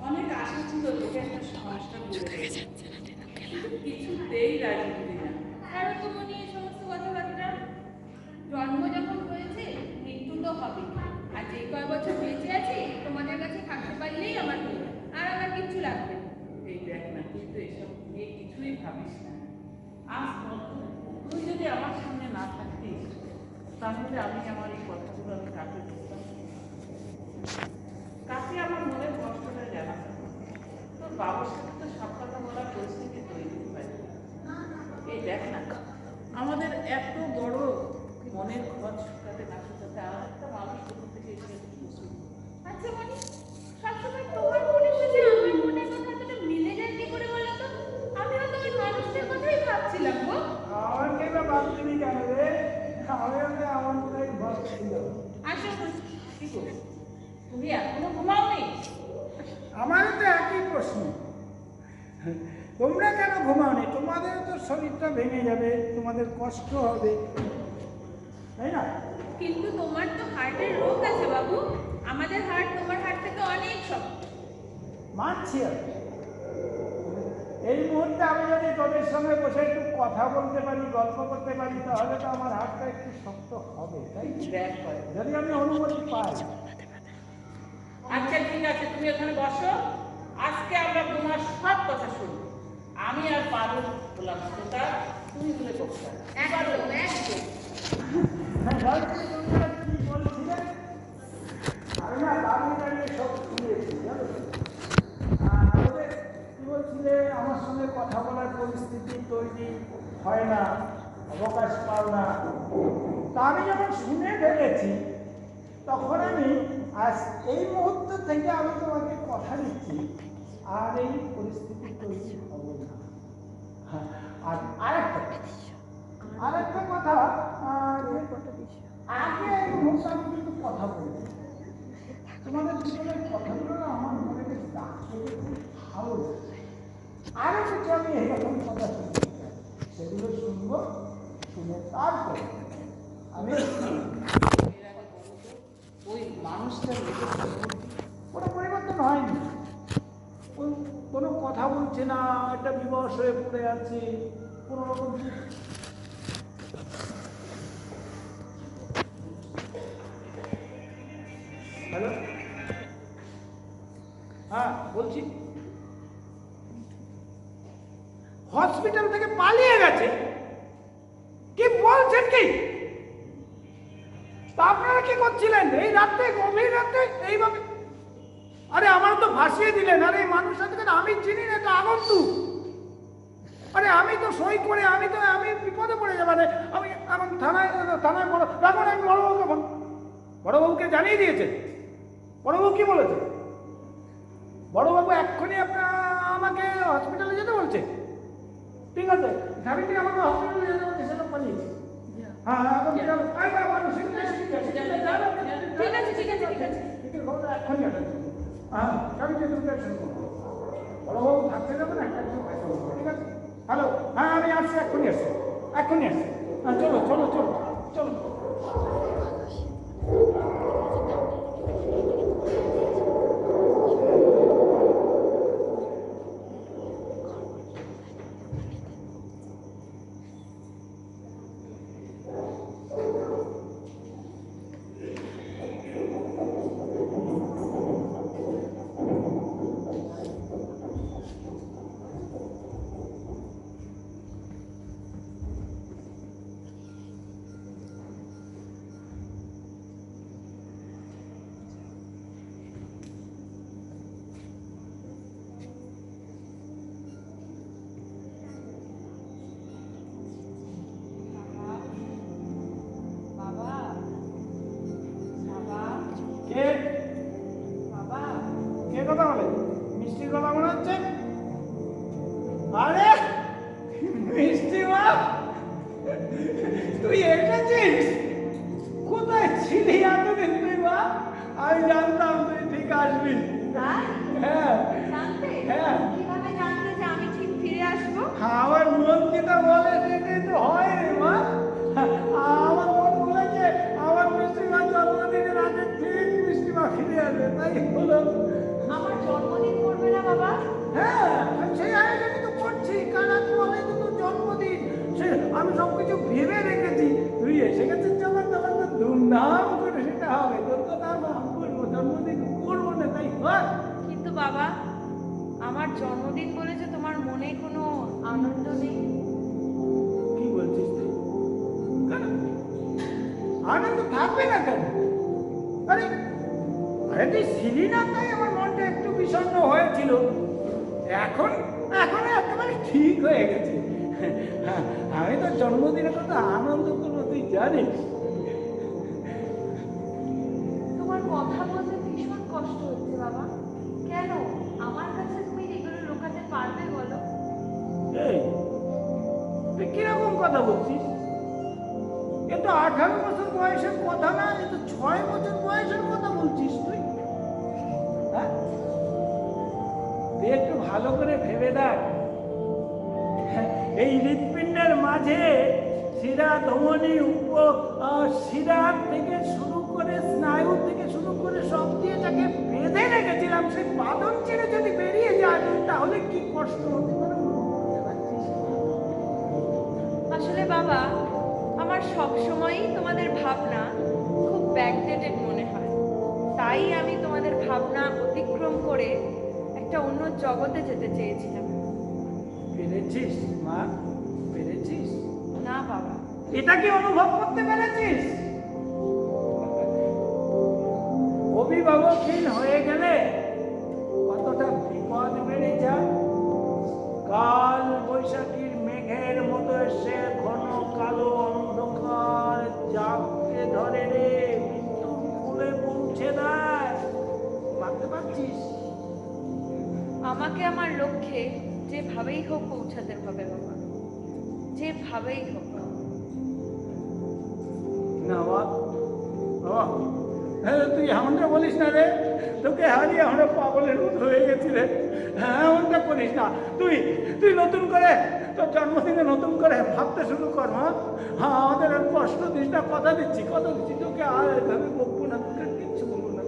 অনেক আশা ছিল তোকে একটা সংসার করে দেব, কিন্তু কিছুতেই রাজি হলি না। আর তো মনে এই সমস্ত কথাবার্তা, জন্ম যখন হয়েছে মৃত্যু তো হবে, আর যে কয় বছর বেঁচে আছি তোমাদের কাছে থাকতে পারলেই আমার হলো, আর আমার কিচ্ছু লাগবে না। এই দেখ না, কিন্তু এসব নিয়ে কিছুই ভাবিস না। আজ বলতো, তুই যদি যদি আমার সামনে না থাকতিস তাহলে আমি আমার এই কথাগুলো আমি কাকে বলতাম, কাকে আমার মনের কষ্টটা জানাতাম। তোর বাবার সাথে তো সব কথা বলার পরিস্থিতি তৈরি হতে পারে। এই দেখ না, আমাদের এত বড় মনের খরচ শুকাতে না শুকাতে আর একটা মানুষ কোথা থেকে এসে বসে। আচ্ছা মনি, সবসময় তোমার মনের সাথে আমার মনের কথা এতটা মিলে যায় কি করে বলো তো? আমিও তো ওই মানুষটার কথাই ভাবছিলাম গো। আমার কেন ভাবছিলি কেন রে? আমিও তো আমার মনে ভাবছিল। আসো মনি। কি গো, তুমি এখনো ঘুমাওনি? আমারও তো একই প্রশ্ন, তোমরা কেন ঘুমাওনি? তোমাদের তো শরীরটা ভেঙে যাবে, তোমাদের কষ্ট হবে, তাই না? কিন্তু তোমার তো হার্টের রোগ আছে বাবু। আমাদের হার্ট তোমার হার্ট থেকে অনেক শক্ত। মানছি আমি। এই মুহূর্তে আমি যদি তোদের সঙ্গে বসে একটু কথা বলতে পারি, গল্প করতে পারি, তাহলে তো আমার হাতটা একটু শক্ত হবে, তাই না? দেখ করে। যদি আমি অনুমতি পাই। আচ্ছা ঠিক আছে, তুমি ওখানে বসো। আজকে আমরা তোমার সব কথা শুনবো। আমি আর পারুল বললাম শ্রোতা, তুমি বলে বক্তা। একদম একদম। হ্যাঁ, বলছি, তোমরা কি বলছিলে? আমি না দাঁড়িয়ে দাঁড়িয়ে সব শুনেছি, জানো তো? ওদের কি বলছিলে, আমার সঙ্গে কথা বলার পরিস্থিতি তৈরি হয় না, অবকাশ পাও না। তা আমি যখন শুনে ফেলেছি, তখন আমি আজ এই মুহূর্ত থেকে আমি তোমাকে কথা দিচ্ছি, আর এই পরিস্থিতি তৈরি হবে না। হ্যাঁ, আর আরেকটা কথা, আগে এই মুহূর্তে আমি কিন্তু কথা বলছি, তোমাদের দুজনের কথাগুলো না আমার মনে বেশ দাগ কেটে খুব ভালো লাগছে। আরো কিছু আমি এরকম কথা শুনতে চাই, সেগুলো শুনবো, শুনে তারপর আমি ওই মানুষটার কোনো পরিবর্তন হয়নি। ওই কোনো কথা বলছে না, একটা বিবশ হয়ে পড়ে আছে, কোনো রকম হ্যালো, হ্যাঁ বলছি, হসপিটাল থেকে পালিয়ে গেছে? কি বলছেন কি? তা আপনারা কি করছিলেন এই রাত্রে, গভীর রাত্রে এইভাবে? আরে আমার তো ভাসিয়ে দিলেন। আরে এই মানুষটাকে আমি চিনি না, এটা আগন্তুক। আরে আমি তো সই করে আমি বিপদে পড়ে যাবো। আমি এখন থানায় বড় রাখুন, আমি বড়বাবুকে জানিয়ে দিয়েছে। বড়বাবু কি বলেছে? বড়বাবু এক্ষুনি আমাকে হসপিটালে যেতে বলছে। ঠিক আছে, গাড়িটি আমাকে হসপিটালে যেতে বলছে, সেটা পালিয়েছে। হ্যাঁ এখন ঠিক আছে ঠিক আছে ঠিক আছে। এক্ষুনি হ্যাঁ গাড়িটি বড়বাবু থাকতে যাবেন, একটা কিছু পয়সা বলবো, ঠিক আছে? হ্যালো, হ্যাঁ আমি আসছি, এক্ষুনি আসছি। হ্যাঁ চলো চলো চলো চলো। কথা বলে মিষ্টির কথা মনে হচ্ছে। আরে মিষ্টি মা, তুই এসেছিস? কোথায় ছিলি এতদিন তুই মা? আমি জানতাম তুই ঠিক আসবি। হ্যাঁ হ্যাঁ, কিভাবে জানতে যে আমি ঠিক ফিরে আসবো? আমার মন যেটা বলে সেটাই তো হয় রে মা। আমার মন বলেছে আমার মিষ্টি মা জন্মদিনের আগে ঠিক মিষ্টি মা ফিরে আসবে, তাই হলো। আমার জন্মদিন করবে না বাবা? হ্যাঁ, সেই আয়োজনই তো করছি, কারণ আজ বলে তো তোর জন্মদিন। সে আমি সবকিছু ভেবে রেখেছি, তুই এসে গেছিস যখন, তখন তো ধুমধাম করে সেটা হবে। তোর তো তার নাম করবো, জন্মদিন করবো না, তাই হয়। কিন্তু বাবা, আমার জন্মদিন বলে যে তোমার মনে কোনো আনন্দ নেই? কি বলছিস তুই? আনন্দ থাকবে না কেন? আরে আরে তুই ছিলি না তাই আমার মনটা একটু বিষণ্ণ হয়েছিল, এখন এখন একেবারে ঠিক হয়ে গেছে। আমি তো জন্মদিনে কত আনন্দ করবো তুই জানিস। তোমার কথা বলতে ভীষণ কষ্ট হচ্ছে বাবা। কেন আমার কাছে তুমি এগুলো লুকাতে পারবে বলো? এই তুই কিরকম কথা বলছিস? এ তো 18 বছর বয়সের কথা না, এ তো 6 বছর বয়সের কথা বলছিস তুই। হ্যাঁ, তুই একটু ভালো করে ভেবে দেখ, এই হৃৎপিণ্ডের মাঝে শিরা ধমনী শিরা থেকে শুরু করে স্নায়ু থেকে শুরু করে সব দিয়ে যাকে বেঁধে রেখেছিলাম, সেই বাঁধন ছেড়ে যদি বেরিয়ে যায় তাহলে কি কষ্ট হতে পারে বুঝতে পারছিস? আসলে বাবা, আমার সব সময়ই তোমাদের ভাবনা খুব ব্যাকডেটেড মনে হয়, তাই আমি তোমাদের ভাবনা অতিক্রম করে একটা অন্য জগতে যেতে চেয়েছিলাম। পেরেছিস মা, পেরেছিস? না বাবা। এটা কি অনুভব করতে পেরেছিস? অভিভাবকহীন হয়ে গেলে কতটা বিপদ বেড়ে যায়। কাল বৈশাখীর মেঘের মতো এসে ঘন কালো অন্ধকার জাগতে ধরে রে, মৃত্যু ফুলে পৌঁছে দেয়। ভাবতে পারছিস? আমাকে আমার লক্ষ্যে যেভাবেই হোক পৌঁছাতে হবে বাবা, যেভাবেই হোক। না তুই এমনটা বলিস না রে, তোকে হারিয়ে আমরা পাগলের মতো হয়ে গেছি রে। এমনটা করিস না, তুই তুই নতুন করে তোর জন্মদিনে নতুন করে ভাবতে শুরু কর। হ্যাঁ, আমাদের আর কষ্ট দিস না, কথা দিচ্ছি তোকে আর এভাবে বকবো না, তোকে কিচ্ছু বলবো না।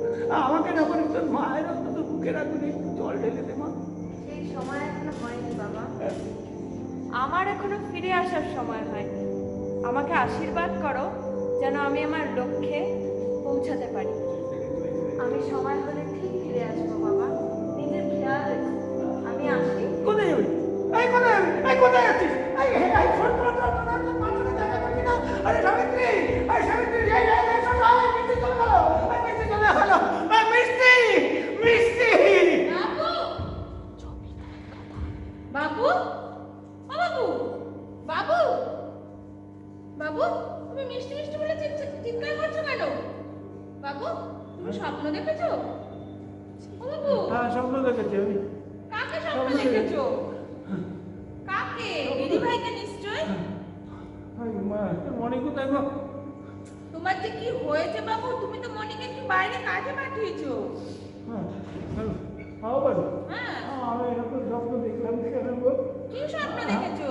আমাকে না করিস, তোর মায়ের অন্তত বুকে রাখবি, একটু জল ঢেলে দে মা। সেই সময় এখনো হয়নি বাবা, আমার এখনো ফিরে আসার সময় হয়নি। আমাকে আশীর্বাদ করো যেন আমি আমার লক্ষ্যে পৌঁছাতে পারি। আমি সময় হলে ঠিক ফিরে আসবো বাবা, নিজের খেয়াল রেখো। আমি আসি। কোথায় যাবি? কোথায় যাচ্ছিস? আরে সাবিত্রী, সাবিত্রী, মিষ্টি, মিষ্টি। বাবু, বাবু, বাবু, বাবু, তুমি মিষ্টি মিষ্টি বলে চিৎকার করছো কেন? বাবু, তুমি স্বপ্ন দেখেছো? ও বাবু, হ্যাঁ, স্বপ্ন দেখেছি আমি। কাকে স্বপ্ন দেখেছো? কাকে? দিদি ভাইকে নিশ্চয়। মনে কোথায় গো? তোমার যে কি হয়েছে বাবু, তুমি তো মনিকে একটু বাইরে কাজে পাঠিয়েছো। হ্যাঁ, হ্যাঁ, আমি এরকম স্বপ্ন দেখলাম কেন গো? কি স্বপ্ন দেখেছো?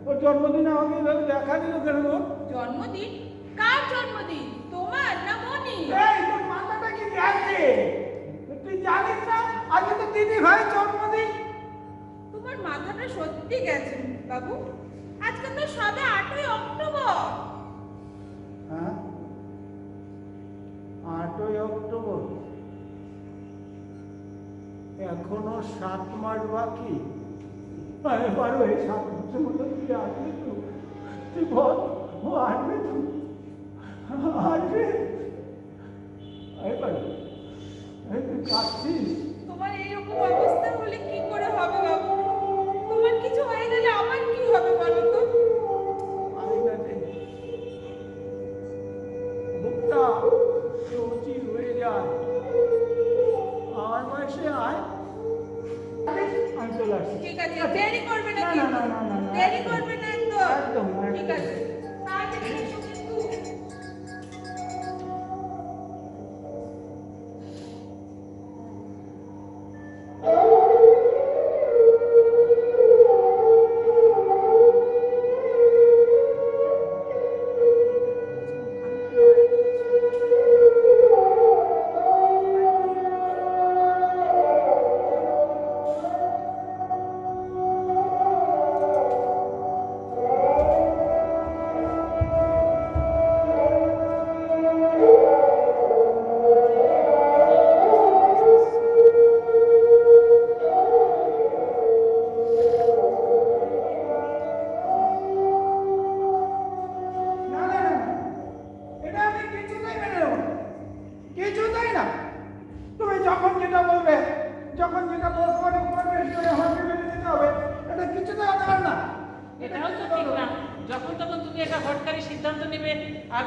ওর জন্মদিনে আমাকে এভাবে দেখা দিল কেন গো? জন্মদিন? কার জন্মদিন, তোমার না মনি? এই তোর মাথাটা কি গেছে? তুই জানিস না আজকে তো দিদি ভাই জন্মদিন? তোমার মাথাটা সত্যি গেছে বাবু, আজকে তো সবে 8ই অক্টোবর। হ্যাঁ, 8ই অক্টোবর, এখনো 7 মাস বাকি। পারো এই 7 মাসের মতো তুই আসবে তো? তুই বল, ও আসবে তো? আসবে? তুই কাঁদছিস? তোমার এইরকম অবস্থা হলে কি করে হবে বাবু? তোমার কিছু হয়ে গেলে আমার কি হবে বলো তো? বুকটা চৌচি হয়ে যায়। আমার বয়সে আয়, আমি চলে আসছি। ঠিক আছে, দেরি করবে না না, কিন্তু। না, না, না, না, দেরি একদম। করবে না একদম। একদম, ঠিক একদম। আছে, তাড়াতাড়ি এসো কিন্তু। যখন তখন তুমি একটা হটকারী সিদ্ধান্ত নেবে আর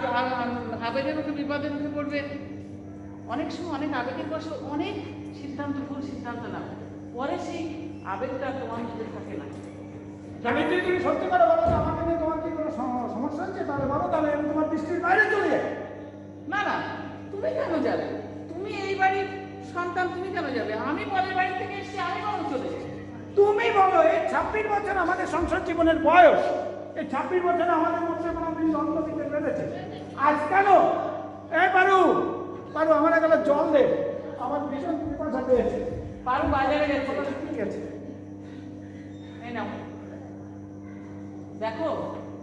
আবেগের মুখে বিপদের মুখে পড়বে। অনেক সময় অনেক আবেগের বসে অনেক সিদ্ধান্ত, ভুল সিদ্ধান্ত নাও, পরে সেই আবেগটা তোমার মধ্যে থাকে না। আমি যদি তুমি সত্যি করে বলো যে আমাকে নিয়ে তোমার কি কোনো সমস্যা হচ্ছে, তাহলে বলো, তাহলে আমি তোমার দৃষ্টির বাইরে চলে যাই। না না, তুমি কেন যাবে? তুমি এই বাড়ির সন্তান, তুমি কেন যাবে? আমি পরের বাড়ি থেকে এসেছি, আমি কেন চলে যাই? তুমি বলো, এই 26 বছর আমাদের সংসার জীবনের বয়স, এই 26 বছরে আমাদের মধ্যে কোনোদিন দ্বন্দ্ব দিতে পেরেছে? আজ কেন? পারু পারু, আমার একটা জল দে, আমার ভীষণ পিপাসা পেয়েছে। পারু বাজারে গেছে। ঠিক আছে, এই নাও। দেখো,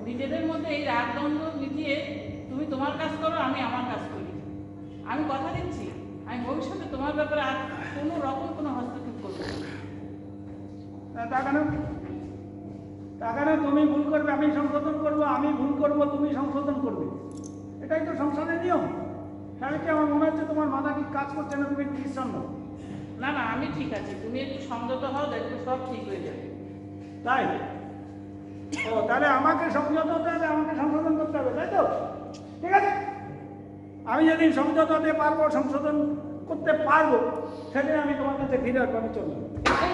নিজেদের মধ্যে এই রাগ দ্বন্দ্ব মিটিয়ে তুমি তোমার কাজ করো, আমি আমার কাজ করি। আমি কথা দিচ্ছি, আমি ভবিষ্যতে তোমার ব্যাপারে আর কোনো রকম কোনো হস্তক্ষেপ করবো না। তা কেন? তা কেন? তুমি ভুল করবে, আমি সংশোধন করবো, আমি ভুল করবো, তুমি সংশোধন করবে, এটাই তো সংসারের নিয়ম। তাহলে কি আমার মনে হচ্ছে তোমার মাথা কি কাজ করছে না, তুমি খ্রিস্টান নও? না না, আমি ঠিক আছি, তুমি একটু সংযত হও, দেখবে সব ঠিক হয়ে যাবে। তাই? ও, তাহলে আমাকে সংযত হতে হবে, আমাকে সংশোধন করতে হবে, তাই তো? ঠিক আছে, আমি যেদিন সংযত হতে পারবো, সংশোধন করতে পারবো, সেদিন আমি তোমার কাছে ফিরে আসবো, আমি চলবো।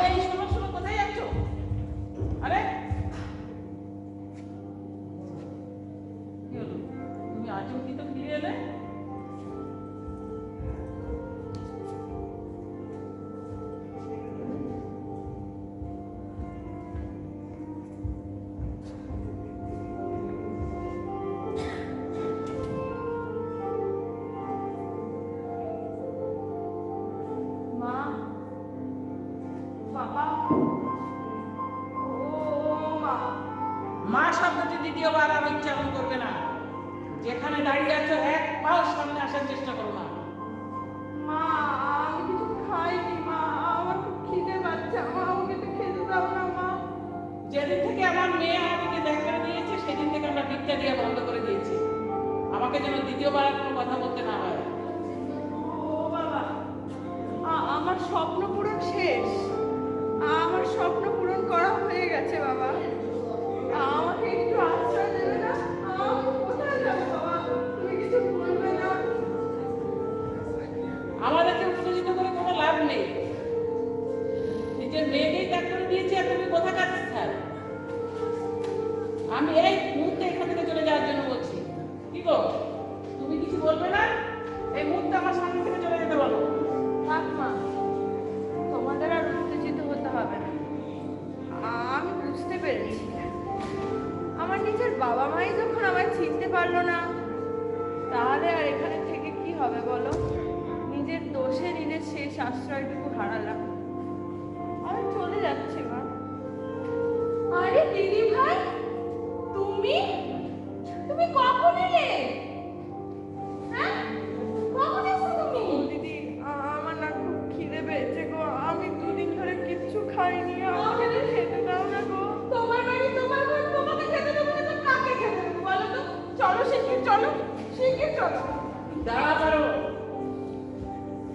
এই শোনো শোনো, কোথায় যাচ্ছ? আরে কি হলো, তুমি আচমকিত ফিরে এলে? মা শব্দটি দ্বিতীয়বার আর উচ্চারণ করবে না। যেখানে দাঁড়িয়ে আছো এক পাও সামনে আসার চেষ্টা করো না। মা, আমি কিছু খাইনি মা, আমার খুব খিদে পাচ্ছে মা, আমাকে একটু খেতে দাও না মা। যেদিন থেকে আমার মেয়ে আমাদেরকে দেখা করে দিয়েছে, সেদিন থেকে আমরা ভিক্ষা দিয়ে বন্ধ করে দিয়েছি। আমাকে যেন দ্বিতীয়বার আর কোনো কথা বলতে না হয়। ও বাবা, আমার স্বপ্ন পূরণ শেষ, আমার স্বপ্ন পূরণ করা হয়ে গেছে বাবা, আমাকে একটু আশ্রয় দেবে না? আমি কোথায় যাবো বাবা, তুমি কিছু বলবে না? আমাদেরকে উত্তেজিত করে কোনো লাভ নেই। নিজের মেয়েকেই ত্যাগ করে দিয়েছি, আর তুমি কোথাকার স্থান? আমি এই মুহূর্তে এখান থেকে চলে যাওয়ার জন্য বলছি। কি গো, তুমি কিছু বলবে না? এই মুহূর্তে আমার সামনে থেকে চলে যেতে বলো। থাক মা, তোমাদের আর উত্তেজিত হতে হবে না। আমি বুঝতে পেরেছি, আমার নিজের বাবা মাই যখন আমায় চিনতে পারলো না, তাহলে আর এখানে থেকে কি হবে বলো? নিজের দোষে নিজের শেষ আশ্রয়টুকু হারালাম। আমি চলে যাচ্ছি মা। আরে দিদি ভাই, তুমি তুমি কখন এলে? হ্যাঁ, কখন এসেছো তুমি? দিদি, আমার না খুব খিদে পেয়েছে গো, আমি দুদিন ধরে কিচ্ছু খাইনি, আমাকে তো খেতে দাও না গো। তোমার বাড়ি, তোমার ঘর, তোমাকে খেতে দেবো না তো কাকে খেতে দেবো বলো তো? চলো শিগগির, চলো শিগগির চলো। দাঁড়া পারো,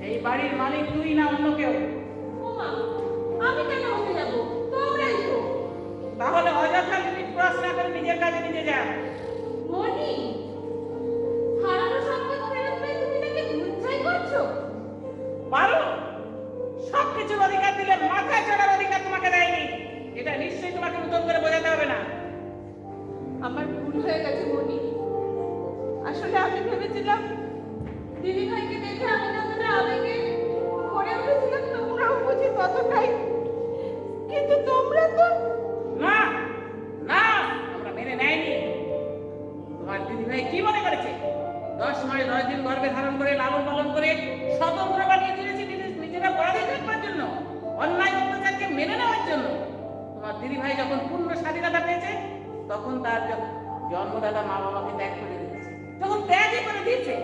এই বাড়ির মালিক তুই না অন্য কেউ। ও মা, আমি কেন হতে যাবো? তোমরাই তো। তাহলে অযথা লিমিট ক্রস না করে নিজের কাজে নিজে যা। মনি, হারানো সম্পদ ফেরত পেয়ে তুমি তাকে ধুচ্ছাই করছো? পারো, সব কিছুর অধিকার দিলে মাথায় চড়ার অধিকার তোমাকে দেয়নি। এটা নিশ্চয়ই তোমাকে নতুন করে বোঝাতে হবে না। আমার ভুল হয়ে গেছে মনি, আসলে আমি ভেবেছিলাম দিদি ভাইকে দেখে আমি যতটা আবেগে করে উঠেছিলাম, তোমরাও বুঝি ততটাই, কিন্তু তোমরা তো। না না, আমরা মেনে নেয়নি। তোমার দিদিভাই কি মনে করেছে 10 মাস 10 দিন গর্ভে ধারণ করে লালন পালন করে স্বতন্ত্র বানিয়ে দিয়েছে নিজেরা পরাধীন থাকবার জন্য, অন্যায় অত্যাচারকে মেনে নেওয়ার জন্য? তোমার দিদিভাই যখন পূর্ণ স্বাধীনতা পেয়েছে, তখন তার জন্মদাতা মা বাবাকে ত্যাগ করে দিয়েছে। যখন ত্যাগই করে দিয়েছে,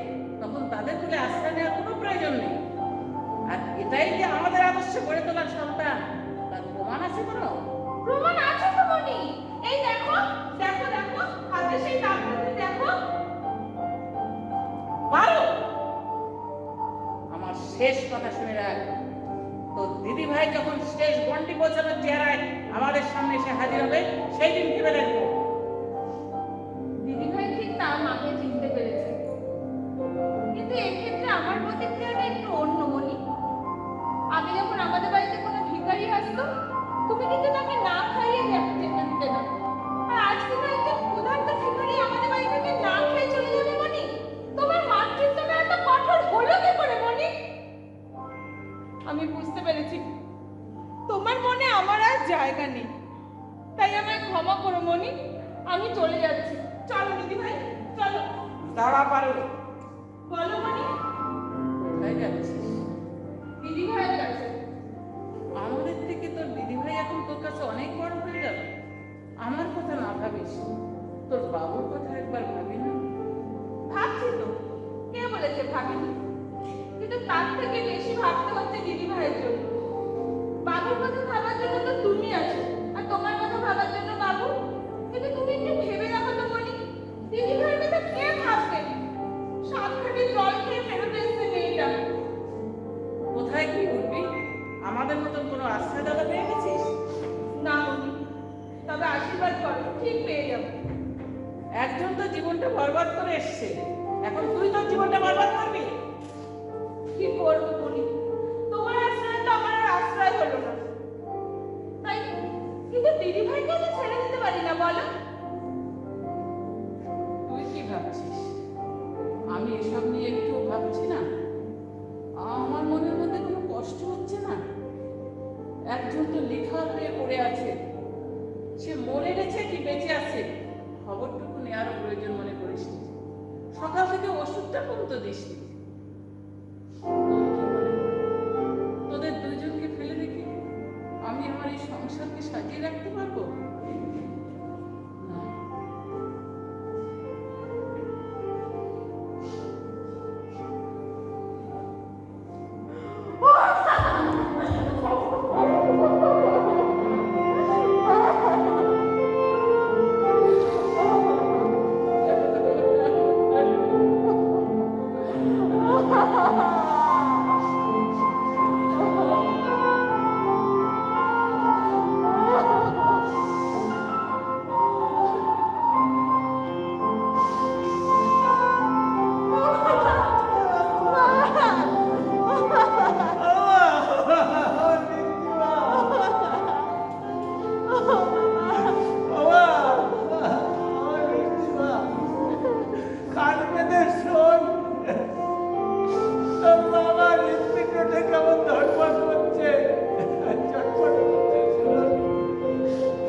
তখন তাদের তুলে আশ্রয় নেওয়ার কোনো প্রয়োজন নেই। আর এটাই যে আমাদের আদর্শে গড়ে তোলার সন্তান, তার প্রমাণ আছে কোনো? প্রমাণ আছে তো মনি, এই দেখো দেখো দেখো, হাতে সেই তাবলাটি দেখো। পারো, আমার শেষ কথা শুনে রাখ। তো দিদি ভাই যখন শেষ গন্ডি পৌঁছানোর চেহারায় আমাদের সামনে এসে হাজির হবে, সেই দিন ভেবে দেখবো। করো মনি, আমি চলে যাচ্ছি। চলো দিদি ভাই, চলো। দাঁড়া পারো। বলো মনি। কোথায় যাচ্ছিস? দিদি ভাইয়ের কাছে। আমাদের থেকে তোর দিদিভাই এখন তোর কাছে অনেক বড় হয়ে গেল। আমার কথা না ভাবিস, তোর বাবুর কথা একবার ভাবি না। ভাবছি তো, কে বলেছে ভাবিনি? কিন্তু তার থেকে বেশি ভাবতে হচ্ছে দিদি ভাইয়ের জন্য। বাবুর কথা ভাবার জন্য তো তুমি আছো, আর তোমার কথা ভাবার জন্য বাবু। কিন্তু তুমি একটু ভেবে দেখো তো মনি, দিদি ভাইয়ের কথা কে ভাববে? সাতখানি জল খেয়ে ফেরত এসছে মেয়েটা। কোথায় কি উঠবি? আমাদের মতন কোনো আশ্রয় দাদা পেয়ে গেছিস? না মনি, তবে আশীর্বাদ করো, ঠিক পেয়ে যাবো। একজন তো জীবনটা বরবাদ করে এসছে, এখন তুই তোর জীবনটা বরবাদ করবি? কি করবো মনি, তোমার আশ্রয় তো আমার আর আশ্রয় হলো না। তাই কিন্তু দিদি ভাইকে তো ছেড়ে দিতে পারি না, বলো। তুই কি ভাবছিস? আমি এসব নিয়ে একটু ভাবছি না। আমার মনের মধ্যে কোনো কষ্ট হচ্ছে না। একজন তো লেখা হয়ে পড়ে আছে, সে মরে গেছে কি বেঁচে আছে খবরটুকু নেওয়ার প্রয়োজন মনে করিস নি। সকাল থেকে ওষুধটা পর্যন্ত দিস নি। তোদের দুজনকে ফেলে রেখে আমি আমার এই সংসারকে সাজিয়ে রাখতে পারবো না।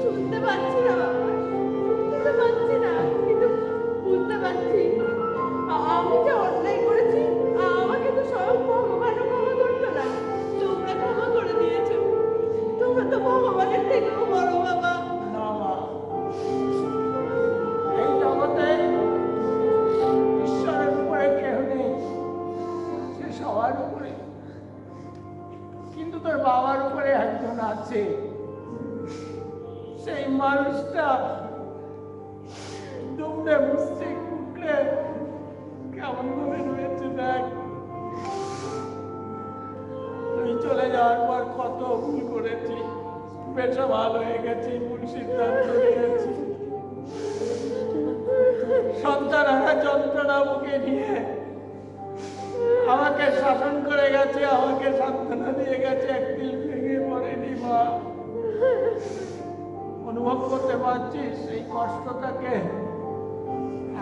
শুনতে পাচ্ছি না বাবা, শুনতে পাচ্ছি না, কিন্তু বুঝতে পারছি আমি যে অন্যায় করেছি। আমাকে তো সব ভগবানও ক্ষমা করতো না, তোমরা ক্ষমা করে দিয়েছো। তোমরা তো ভগবানের থেকেও বড় বাবা। এই জগতে ঈশ্বরের উপরে কেউ নেই, সে সবার উপরে। কিন্তু তোর বাবার উপরে একজন আছে, সেই মানুষটা দুমড়ে মুচড়ে কুটলে কেমন ভাবে রয়েছে দেখ। তুই চলে যাওয়ার পর কত ভুল করেছি, বেসামাল হয়ে গেছি, ভুল সিদ্ধান্ত নিয়েছি। সন্তানহারা যন্ত্রণা বুকে নিয়ে আমাকে শাসন করে গেছে, আমাকে সান্ত্বনা দিয়ে গেছে, একদিন ভেঙে পড়েনি মা। অনুভব করতে পারছিস এই কষ্টটাকে?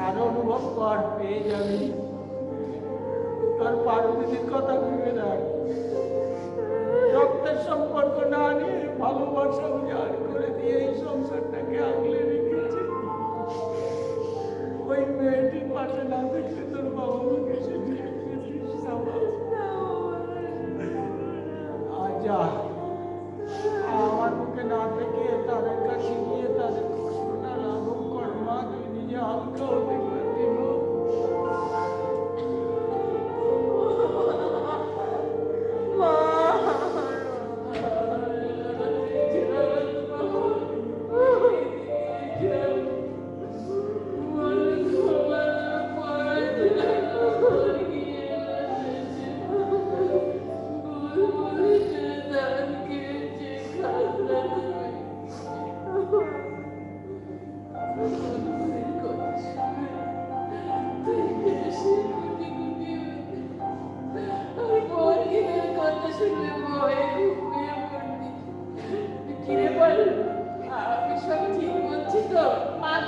আর অনুভব কর, পেয়ে যাবি। তোর পার্বতীর কথা ভেবে দেখ, রক্তের সম্পর্ক না নিয়ে ভালোবাসা উজাড় করে দিয়ে এই সংসারটাকে আগলে রেখেছে। ওই মেয়েটির পাশে না দেখলে তোর বাবা মাকে সে যা আমার মুখে না থেকে তাদের কাছে গিয়ে তাদের কষ্টটা লাঘব কর মা। তুই নিজে হালকা হতে পারবি মা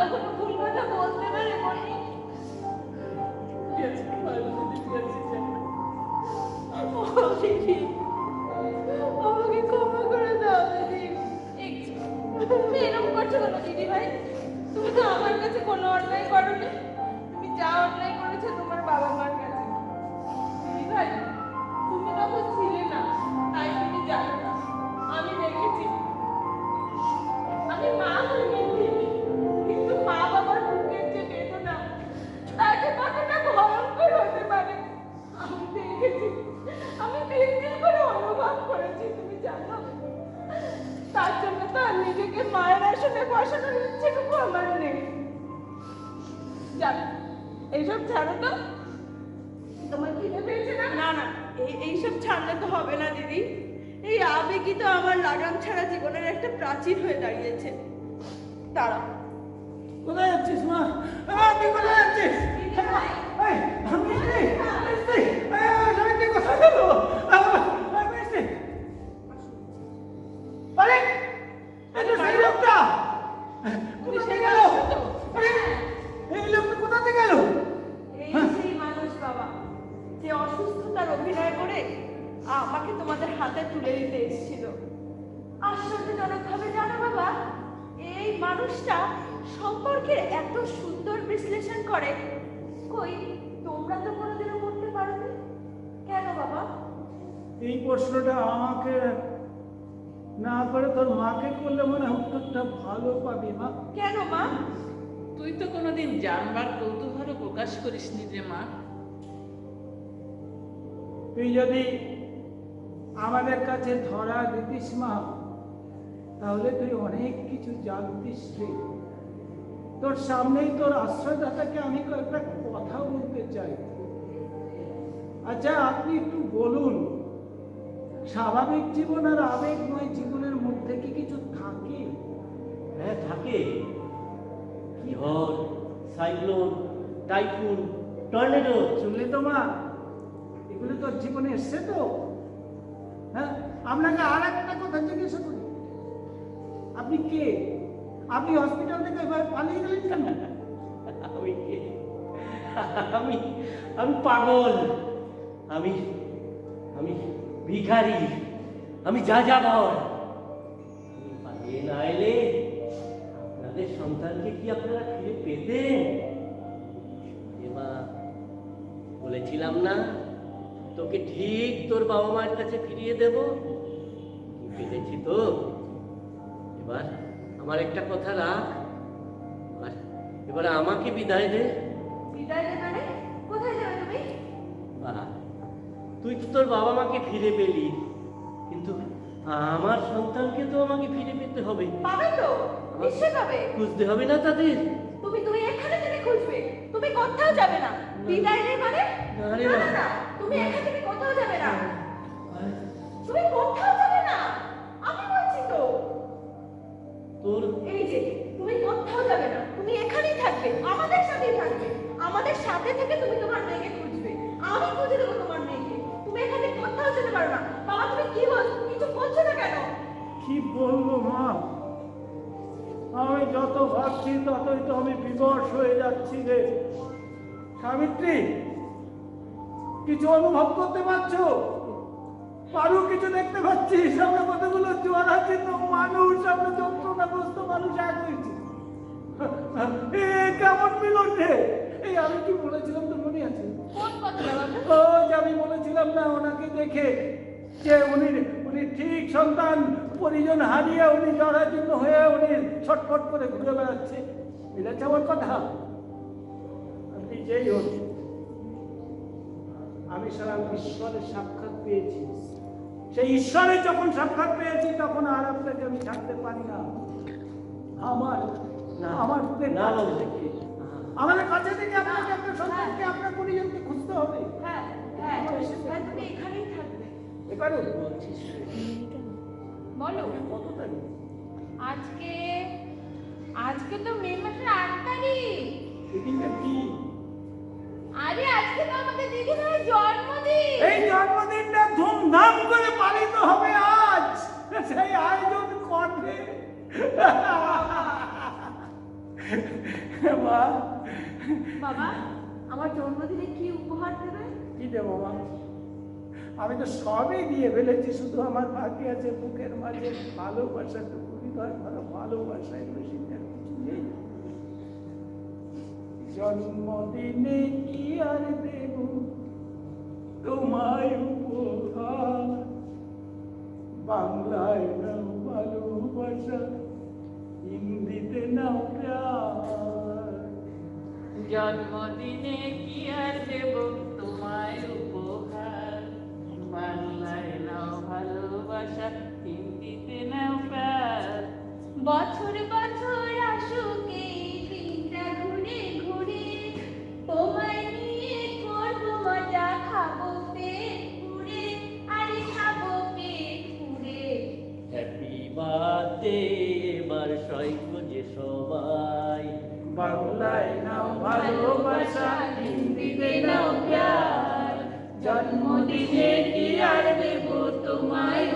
কখনো ভুল কথা বলতে পারে মনি? দিদি, আমাকে ক্ষমা করে দাও দিদি। তুমি এরকম করছো কেন দিদি ভাই? কাছে কোনো অন্যায় করোনি, তুমি যা অন্যায় করেছো তোমার বাবা মার কাছে। দিদি ভাই, তুমি তখন ছিলে না, তাই তুমি জানো না। আমি দেখেছি, আমি মা হইনি, কিন্তু মা বাবার বুকের যে বেদনা তাকে কতটা ভয়ঙ্কর হতে পারে আমি দেখেছি, আমি দিন দিন করে অনুভব করেছি, তুমি জানো। তার জন্য তো আর নিজেকে মায়ের আসনে বসানোর ইচ্ছেটুকু আমার নেই। জানো, এইসব ছাড়ো তো। তোমার খিদে পেয়েছে না? না না, এইসব ছাড়লে তো হবে না দিদি। এই আবেগই তো আমার লাগাম ছাড়া জীবনের একটা প্রাচীর হয়ে দাঁড়িয়েছে। দাঁড়াও। কোথায় যাচ্ছিস মা? তুই কোথায় যাচ্ছিস? এই, মিষ্টি, মিষ্টি, সাবিত্রী কোথায় গেল? মিষ্টি, আরে এটা সেই লোকটা। কোথাতে গেল? এই লোকটা কোথাতে গেল? এই সেই মানুষ বাবা, যে অসুস্থতার অভিনয় করে আমাকে তোমাদের হাতে তুলে দিতে এসেছিল। আশ্চর্যজনক ভাবে জানো বাবা, এই মানুষটা সম্পর্কে এত সুন্দর বিশ্লেষণ করে। কই, তোমরা তো কোনোদিনও করতে পারোনি কেন বাবা? এই প্রশ্নটা আমাকে না করে তোর মাকে করলে মনে হয় উত্তরটা ভালো পাবি মা। কেন মা? তুই তো কোনোদিন জানবার কৌতূহলও প্রকাশ করিসনি রে মা। তুই যদি আমাদের কাছে ধরা দিতিস মা, তাহলে তুই অনেক কিছু জানতিস রে। তোর সামনেই তোর আশ্রয়দাতাকে আমি কয়েকটা কথা বলতে চাই। আচ্ছা, আপনি একটু বলুন, স্বাভাবিক জীবন আর আবেগময় জীবনের মধ্যে কি কিছু থাকে? হ্যাঁ থাকে। ঝড়, সাইক্লোন, টাইফুন, টর্নেডো। শুনলি তো মা, এগুলো তোর জীবনে এসছে তো? হ্যাঁ, আপনাকে আর একটা কথা জিজ্ঞাসা করি, আপনি কে? আপনি হসপিটাল থেকে এবার পালিয়ে গেলেন কেন? আমি কে? আমি আমি পাগল, আমি আমি ভিখারি, আমি যাযাবর। আমি পালিয়ে না এলে আপনাদের সন্তানকে কি আপনারা ফিরে পেতেন? মা, বলেছিলাম না তোকে ঠিক তোর বাবা মায়ের কাছে ফিরিয়ে দেব। পেরেছি তো। এবার আমার একটা কথা রাখ, আর এবার আমাকে বিদায় দে। বিদায় দে মানে? কোথায় যাবে তুমি? বাহ, তুই তো তোর বাবা মাকে ফিরে পেলি, কিন্তু আমার সন্তানকে তো আমাকে ফিরে পেতে হবে। পাবে তো, নিশ্চয় পাবে। খুঁজতে হবে না তাদের? তুমি এখানে থেকে খুঁজবে, তুমি কোথাও যাবে না। বিদায় নেই মানে? না রে না মা। না না, তুমি এখান থেকে কোথাও যাবে না। তুমি কোথাও যাবে না, আমি বলছি তো। তোর এই যে, তুমি কোথাও যাবে না, তুমি এখানেই থাকবে, আমাদের সাথেই থাকবে। আমাদের সাথে থেকে তুমি তোমার মেয়েকে খুঁজবে, আমি খুঁজে দেবো তোমার মেয়েকে। তুমি এখান থেকে কোথাও যেতে পারবে না। বাবা, তুমি কি বলছো? কিছু বলছো না কেন? কি বলবো মা, আমি যত ভাবছি ততই তো আমি বিবশ হয়ে যাচ্ছি রে। সাবিত্রী, কিছু অনুভব করতে পারছো? পারু, কিছু দেখতে পাচ্ছিস? আমরা কতগুলো জরাজীর্ণ মানুষ, আমরা যন্ত্রণাগ্রস্ত মানুষ এক হয়েছি। এ কেমন মিলন রে! এই আমি কি বলেছিলাম তোর মনে আছে? কোন কথা বাবা? ও যে আমি বলেছিলাম না ওনাকে দেখে, যে উনি উনি ঠিক সন্তান পরিজন হারিয়ে উনি জরাজীর্ণ হয়ে উনি ছটফট করে ঘুরে বেড়াচ্ছে। মিলেছে আমার কথা? আপনি যেই হোক, আমি সারা ঈশ্বরের সাক্ষাৎ পেয়েছি। সেই ঈশ্বরের যখন সাক্ষাৎ পেয়েছি তখন আর আপনাকে আমি ছাড়তে পারি না। আমার আমার না বাবু। আমাদের কাছে থেকে আপনাকে আপনার সন্তানকে আপনার পরিজনকে খুঁজতে হবে। হ্যাঁ হ্যাঁ হ্যাঁ, তুমি এখানেই থাকবে। এবারে বলো, কত তারিখ? আজকে তো মে মাসের 8 তারিখ। এই দিনটা কি? আরে আজকে তো আমাদের দিদিভাইয়ের জন্মদিন। এই জন্মদিনটা ধুমধাম করে পালিত হবে আজ। সেই আয়োজন করবে মা। বাবা, আমার জন্মদিনে কি উপহার দেবে? কি দেবো মা? আমি তো সবই দিয়ে ফেলেছি, শুধু আমার বাকি আছে বুকের মাঝে ভালোবাসাটুকু, হৃদয় ভালোবাসা, এগুলো শিখতে আর কিছু নেই। জন্মদিনে কি আর দেব তোমায় উপহার, বাংলায় নাও ভালোবাসা, হিন্দিতে নাও প্যার। জন্মদিনে কি আর দেব তোমায় উপহার, বাংলায় নাও ভালোবাসা, হিন্দিতে নাও প্যার। বছর বছর আসুক এই দিনটা ঘুরে ঘুরে, তোমায় নিয়ে করবো মজা, খাবো পেট পুড়ে, আরে খাবো পেট পুড়ে। হ্যাপি বার্থডে এবার সৈক্য যে সবাই, বাংলায় নাও ভালোবাসা, হিন্দিতে নাও প্যার। জন্মদিনে কি আর দেব তোমায়